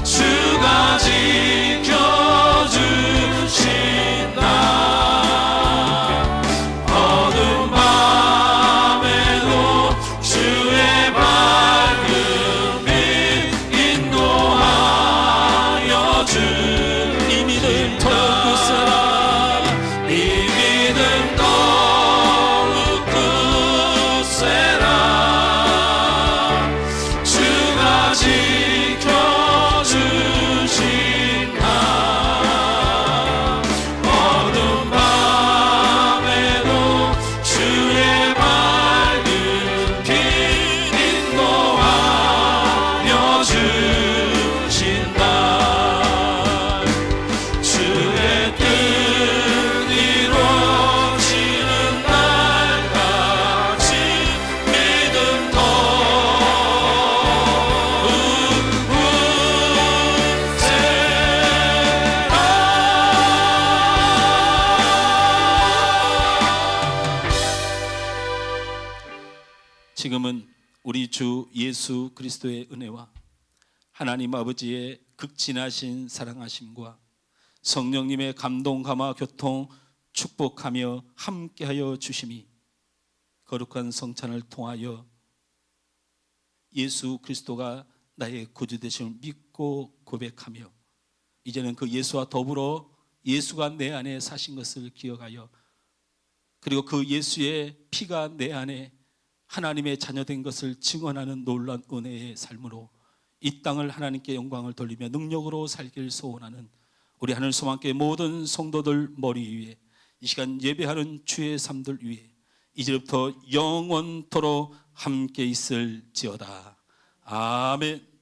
주가 지켜주신다. 어두운 밤에도 주의 밝은 빛 인도하여 주. 이 믿음 더욱 굳세라. 이 믿음 더욱 굳세라. 주가 지켜주신다. 어두운 밤에도 주의 밝은 빛 인도하여 주신다. 주의 뜻 이루어지는 날까지 믿음 더욱 굳세라. 지금은 우리 주 예수 그리스도의 은혜와 하나님 아버지의 극진하신 사랑하심과 성령님의 감동 감화 교통 축복하며 함께하여 주심이 거룩한 성찬을 통하여 예수 그리스도가 나의 구주 되심을 믿고 고백하며 이제는 그 예수와 더불어 예수가 내 안에 사신 것을 기억하여 그리고 그 예수의 피가 내 안에 하나님의 자녀된 것을 증언하는 놀라운 은혜의 삶으로 이 땅을 하나님께 영광을 돌리며 능력으로 살길 소원하는 우리 하늘 소망교회 모든 성도들 머리 위에 이 시간 예배하는 주의 삶들 위에 이제부터 영원토록 함께 있을지어다. 아멘.